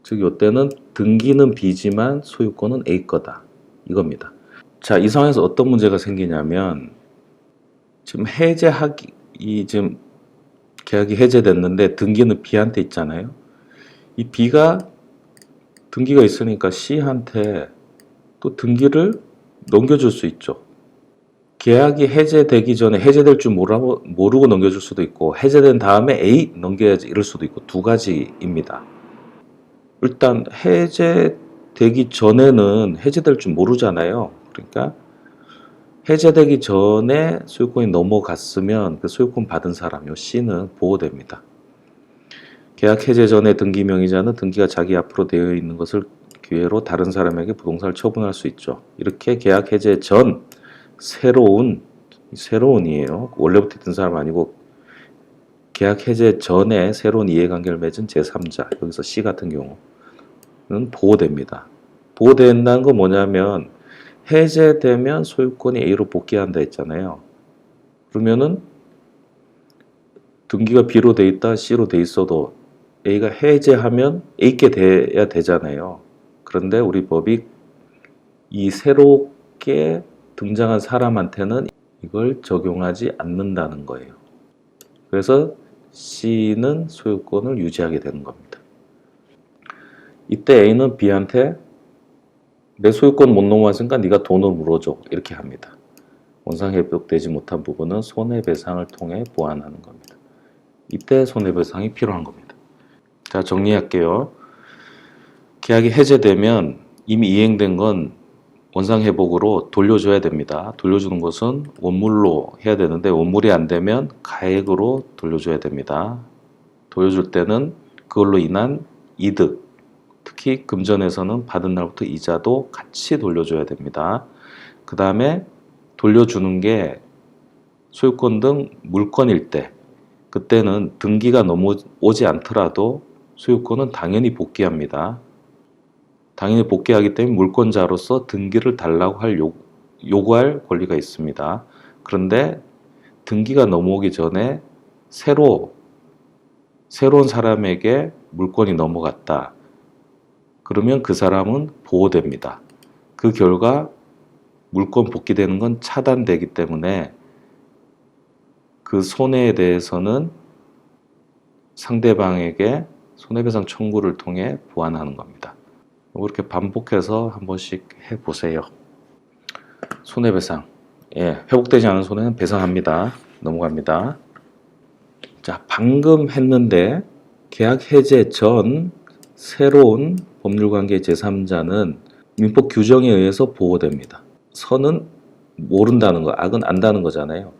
즉 이때는 등기는 B지만 소유권은 A 거다. 이겁니다. 자, 이 상황에서 어떤 문제가 생기냐면 지금 지금 계약이 해제됐는데 등기는 B한테 있잖아요. 이 B가 등기가 있으니까 C한테 또 등기를 넘겨줄 수 있죠. 계약이 해제되기 전에 해제될 줄 모르고 넘겨줄 수도 있고 해제된 다음에 에이 넘겨야지 이럴 수도 있고 두 가지입니다. 일단 해제되기 전에는 해제될 줄 모르잖아요. 그러니까 해제되기 전에 소유권이 넘어갔으면 그 소유권 받은 사람, 요 C는 보호됩니다. 계약 해제 전에 등기 명의자는 등기가 자기 앞으로 되어 있는 것을 기회로 다른 사람에게 부동산을 처분할 수 있죠. 이렇게 계약 해제 전 새로운이에요. 원래부터 있던 사람 아니고 계약 해제 전에 새로운 이해관계를 맺은 제3자, 여기서 C 같은 경우는 보호됩니다. 보호된다는 건 뭐냐면 해제되면 소유권이 A로 복귀한다 했잖아요. 그러면은 등기가 B로 돼 있다 C로 돼 있어도 A가 해제하면 A께 돼야 되잖아요. 그런데 우리 법이 이 새롭게 등장한 사람한테는 이걸 적용하지 않는다는 거예요. 그래서 C는 소유권을 유지하게 되는 겁니다. 이때 A는 B한테 내 소유권 못 넘어왔으니까 네가 돈을 물어줘 이렇게 합니다. 원상 회복되지 못한 부분은 손해배상을 통해 보완하는 겁니다. 이때 손해배상이 필요한 겁니다. 자, 정리할게요. 계약이 해제되면 이미 이행된 건 원상회복으로 돌려줘야 됩니다. 돌려주는 것은 원물로 해야 되는데 원물이 안 되면 가액으로 돌려줘야 됩니다. 돌려줄 때는 그걸로 인한 이득, 특히 금전에서는 받은 날부터 이자도 같이 돌려줘야 됩니다. 그 다음에 돌려주는 게 소유권 등 물건일 때, 그때는 등기가 넘어오지 않더라도 소유권은 당연히 복귀합니다. 당연히 복귀하기 때문에 물권자로서 등기를 달라고 요구할 권리가 있습니다. 그런데 등기가 넘어오기 전에 새로운 사람에게 물권이 넘어갔다. 그러면 그 사람은 보호됩니다. 그 결과 물권 복귀되는 건 차단되기 때문에 그 손해에 대해서는 상대방에게 손해배상 청구를 통해 보완하는 겁니다. 이렇게 반복해서 한 번씩 해보세요. 손해배상. 회복되지 않은 손해는 배상합니다. 넘어갑니다. 자, 방금 했는데 계약 해제 전 새로운 법률관계 제3자는 민법 규정에 의해서 보호됩니다. 선은 모른다는 거, 악은 안다는 거잖아요.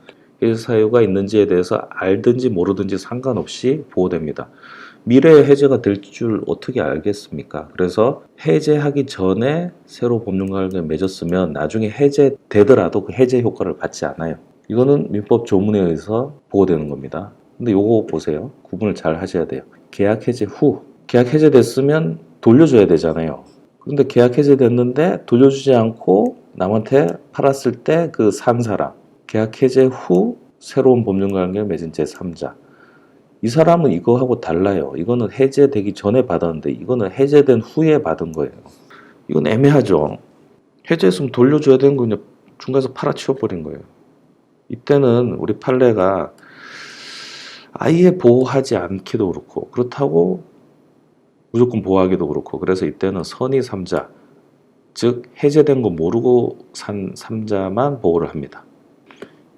해제 사유가 있는지에 대해서 알든지 모르든지 상관없이 보호됩니다. 미래에 해제가 될 줄 어떻게 알겠습니까? 그래서 해제하기 전에 새로 법률관계를 맺었으면 나중에 해제되더라도 그 해제 효과를 받지 않아요. 이거는 민법 조문에 의해서 보호되는 겁니다. 근데 요거 보세요. 구분을 잘 하셔야 돼요. 계약 해제 후, 계약 해제됐으면 돌려줘야 되잖아요. 그런데 계약 해제됐는데 돌려주지 않고 남한테 팔았을 때 그 산 사람, 계약 해제 후 새로운 법률관계를 맺은 제3자, 이 사람은 이거하고 달라요. 이거는 해제되기 전에 받았는데 이거는 해제된 후에 받은 거예요. 이건 애매하죠. 해제했으면 돌려줘야 되는 거 그냥 중간에서 팔아치워버린 거예요. 이때는 우리 판례가 아예 보호하지 않기도 그렇고 그렇다고 무조건 보호하기도 그렇고 그래서 이때는 선의 3자, 즉 해제된 거 모르고 산 3자만 보호를 합니다.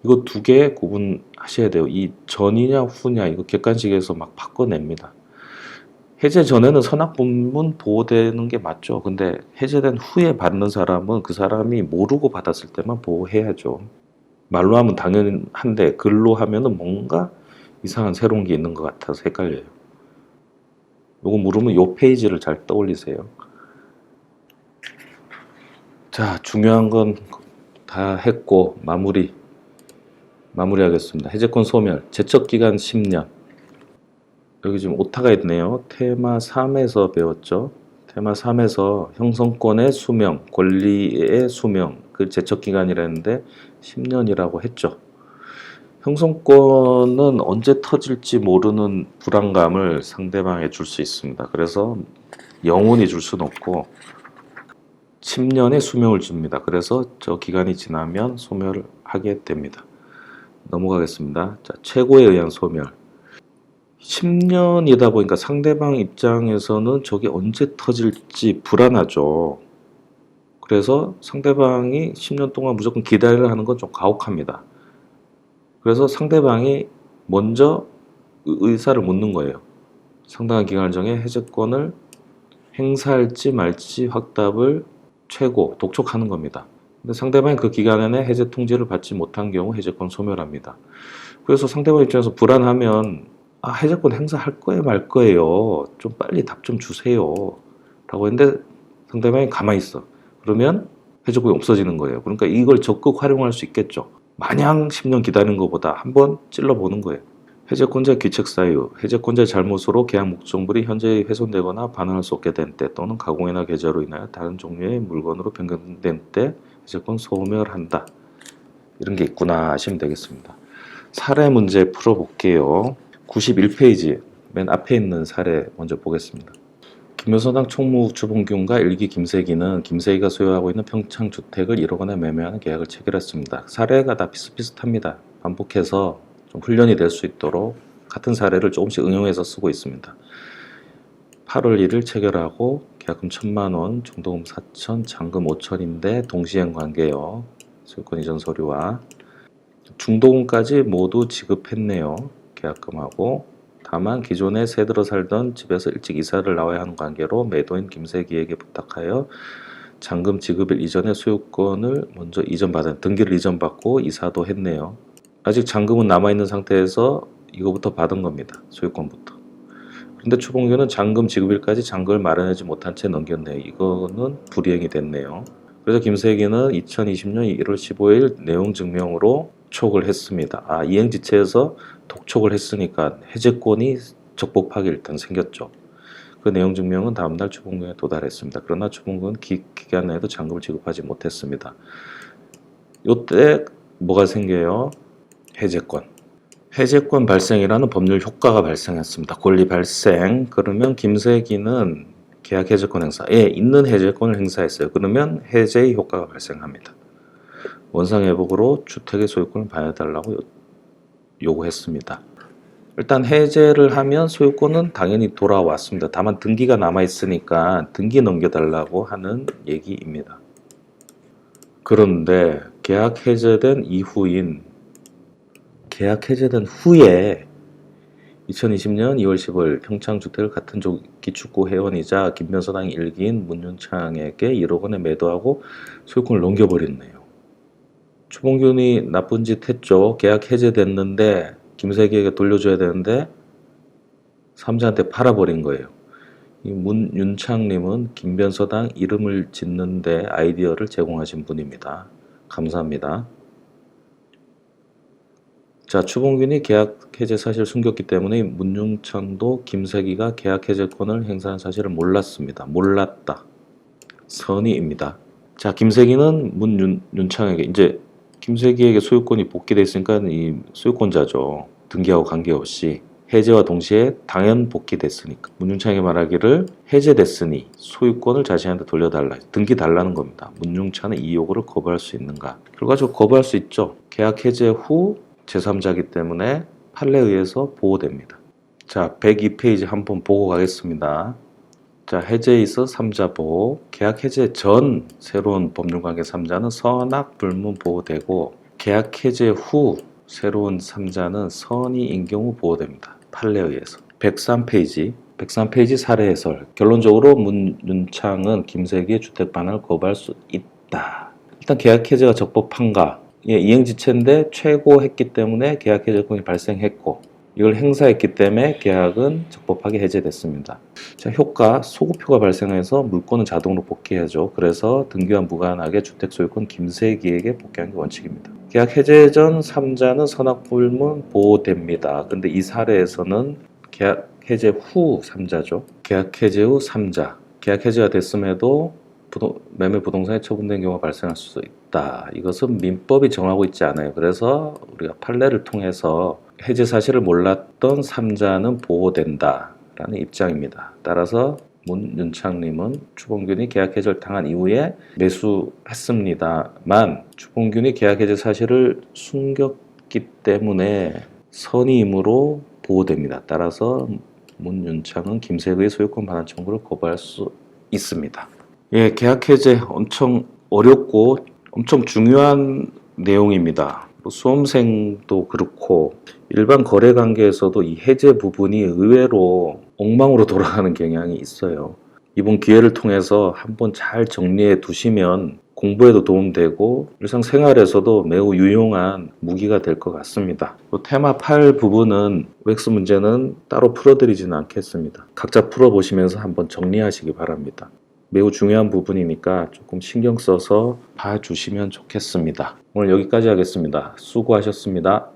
이거 두 개 구분하셔야 돼요. 이 전이냐 후냐 이거 객관식에서 막 바꿔냅니다. 해제 전에는 선악법문 보호되는 게 맞죠. 근데 해제된 후에 받는 사람은 그 사람이 모르고 받았을 때만 보호해야죠. 말로 하면 당연한데 글로 하면은 뭔가 이상한 새로운 게 있는 것 같아서 헷갈려요. 요거 물으면 요 페이지를 잘 떠올리세요. 자, 중요한 건 다 했고 마무리하겠습니다. 해제권 소멸, 제척기간 10년. 여기 지금 오타가 있네요. 테마 3에서 배웠죠. 테마 3에서 형성권의 수명, 권리의 수명, 그 제척기간이라는데 10년이라고 했죠. 형성권은 언제 터질지 모르는 불안감을 상대방에 줄 수 있습니다. 그래서 영원히 줄 수는 없고 10년의 수명을 줍니다. 그래서 저 기간이 지나면 소멸을 하게 됩니다. 넘어가겠습니다. 자, 최고에 의한 소멸. 10년이다 보니까 상대방 입장에서는 저게 언제 터질지 불안하죠. 그래서 상대방이 10년 동안 무조건 기다리라 하는 건 좀 가혹합니다. 그래서 상대방이 먼저 의사를 묻는 거예요. 상당한 기간을 정해 해제권을 행사할지 말지 확답을 최고 독촉하는 겁니다. 근데 상대방이 그 기간 안에 해제 통지를 받지 못한 경우 해제권 소멸합니다. 그래서 상대방 입장에서 불안하면 해제권 행사할 거예요 말 거예요. 좀 빨리 답 좀 주세요. 라고 했는데 상대방이 가만히 있어. 그러면 해제권이 없어지는 거예요. 그러니까 이걸 적극 활용할 수 있겠죠. 마냥 10년 기다리는 것보다 한번 찔러보는 거예요. 해제권자 귀책 사유, 해제권자의 잘못으로 계약 목적물이 현저히 훼손되거나 반환할 수 없게 된 때 또는 가공이나 계좌로 인하여 다른 종류의 물건으로 변경된 때 해제권 소멸한다. 이런 게 있구나 하시면 되겠습니다. 사례 문제 풀어볼게요. 91페이지 맨 앞에 있는 사례 먼저 보겠습니다. 김효선당 총무 주봉균과 일기 김세기는 김세기가 소유하고 있는 평창주택을 1억 원에 매매하는 계약을 체결했습니다. 사례가 다 비슷비슷합니다. 반복해서 좀 훈련이 될 수 있도록 같은 사례를 조금씩 응용해서 쓰고 있습니다. 8월 1일 체결하고 계약금 1,000만 원, 중도금 4천, 잔금 5천인데 동시행 관계요. 소유권 이전 서류와 중도금까지 모두 지급했네요. 계약금하고. 다만 기존에 새들어 살던 집에서 일찍 이사를 나와야 하는 관계로 매도인 김세기에게 부탁하여 잔금 지급일 이전에 소유권을 먼저 이전받은 등기를 이전받고 이사도 했네요. 아직 잔금은 남아있는 상태에서 이거부터 받은 겁니다. 소유권부터. 그런데 추봉규는 잔금 지급일까지 잔금을 마련하지 못한 채 넘겼네요. 이거는 불이행이 됐네요. 그래서 김세기는 2020년 1월 15일 내용 증명으로 촉을 했습니다. 이행지체에서 독촉을 했으니까 해제권이 적법하게 일단 생겼죠. 그 내용 증명은 다음날 추봉규에 도달했습니다. 그러나 추봉규는 기간 내에도 잔금을 지급하지 못했습니다. 이때 뭐가 생겨요? 해제권. 해제권 발생이라는 법률 효과가 발생했습니다. 권리 발생. 그러면 김세기는 계약 해제권 행사에 있는 해제권을 행사했어요. 그러면 해제의 효과가 발생합니다. 원상회복으로 주택의 소유권을 반환해달라고 요구했습니다. 일단 해제를 하면 소유권은 당연히 돌아왔습니다. 다만 등기가 남아있으니까 등기 넘겨달라고 하는 얘기입니다. 그런데 계약 해제된 후에 2020년 2월 15일 평창주택을 같은 조기축구 회원이자 김변서당 일기인 문윤창에게 1억 원에 매도하고 소유권을 넘겨버렸네요. 추봉균이 나쁜 짓 했죠. 계약 해제됐는데 김세기에게 돌려줘야 되는데 삼자한테 팔아버린 거예요. 이 문윤창님은 김변서당 이름을 짓는데 아이디어를 제공하신 분입니다. 감사합니다. 자, 추봉균이 계약 해제 사실을 숨겼기 때문에 문윤창도 김세기가 계약 해제권을 행사한 사실을 몰랐습니다. 몰랐다. 선의입니다. 자, 김세기는 문윤창에게 이제 김세기에게 소유권이 복귀돼 있으니까 이 소유권자죠. 등기하고 관계없이 해제와 동시에 당연 복귀됐으니까 문윤창에게 말하기를 해제됐으니 소유권을 자신한테 돌려달라. 등기 달라는 겁니다. 문윤창은 이 요구를 거부할 수 있는가? 결과적으로 거부할 수 있죠. 계약 해제 후 제3자이기 때문에 판례에 의해서 보호됩니다. 자, 102페이지 한번 보고 가겠습니다. 자, 해제에 있어 3자 보호. 계약 해제 전 새로운 법률관계 3자는 선악 불문 보호되고 계약 해제 후 새로운 3자는 선의인 경우 보호됩니다. 판례에 의해서. 103페이지 사례 해설. 결론적으로 문윤창은 김세기의 주택 반환을 거부할 수 있다. 일단 계약 해제가 적법한가? 이행지체인데 최고했기 때문에 계약 해제권이 발생했고 이걸 행사했기 때문에 계약은 적법하게 해제됐습니다. 자, 효과, 소급효가 발생해서 물권은 자동으로 복귀하죠. 그래서 등기와 무관하게 주택 소유권 김세기에게 복귀하는 게 원칙입니다. 계약 해제 전 3자는 선악불문 보호됩니다. 근데 이 사례에서는 계약 해제 후 3자죠. 계약 해제 후 3자. 계약 해제가 됐음에도 매매 부동산에 처분된 경우가 발생할 수 있다. 이것은 민법이 정하고 있지 않아요. 그래서 우리가 판례를 통해서 해제 사실을 몰랐던 3자는 보호된다라는 입장입니다. 따라서 문윤창님은 추봉균이 계약 해제를 당한 이후에 매수했습니다만 추봉균이 계약 해제 사실을 숨겼기 때문에 선의임으로 보호됩니다. 따라서 문윤창은 김세기의 소유권 반환 청구를 거부할 수 있습니다. 예, 계약 해제 엄청 어렵고 엄청 중요한 내용입니다. 수험생도 그렇고 일반 거래 관계에서도 이 해제 부분이 의외로 엉망으로 돌아가는 경향이 있어요. 이번 기회를 통해서 한번 잘 정리해 두시면 공부에도 도움되고 일상생활에서도 매우 유용한 무기가 될 것 같습니다. 또 테마 8 부분은 웩스 문제는 따로 풀어드리지는 않겠습니다. 각자 풀어보시면서 한번 정리하시기 바랍니다. 매우 중요한 부분이니까 조금 신경 써서 봐주시면 좋겠습니다. 오늘 여기까지 하겠습니다. 수고하셨습니다.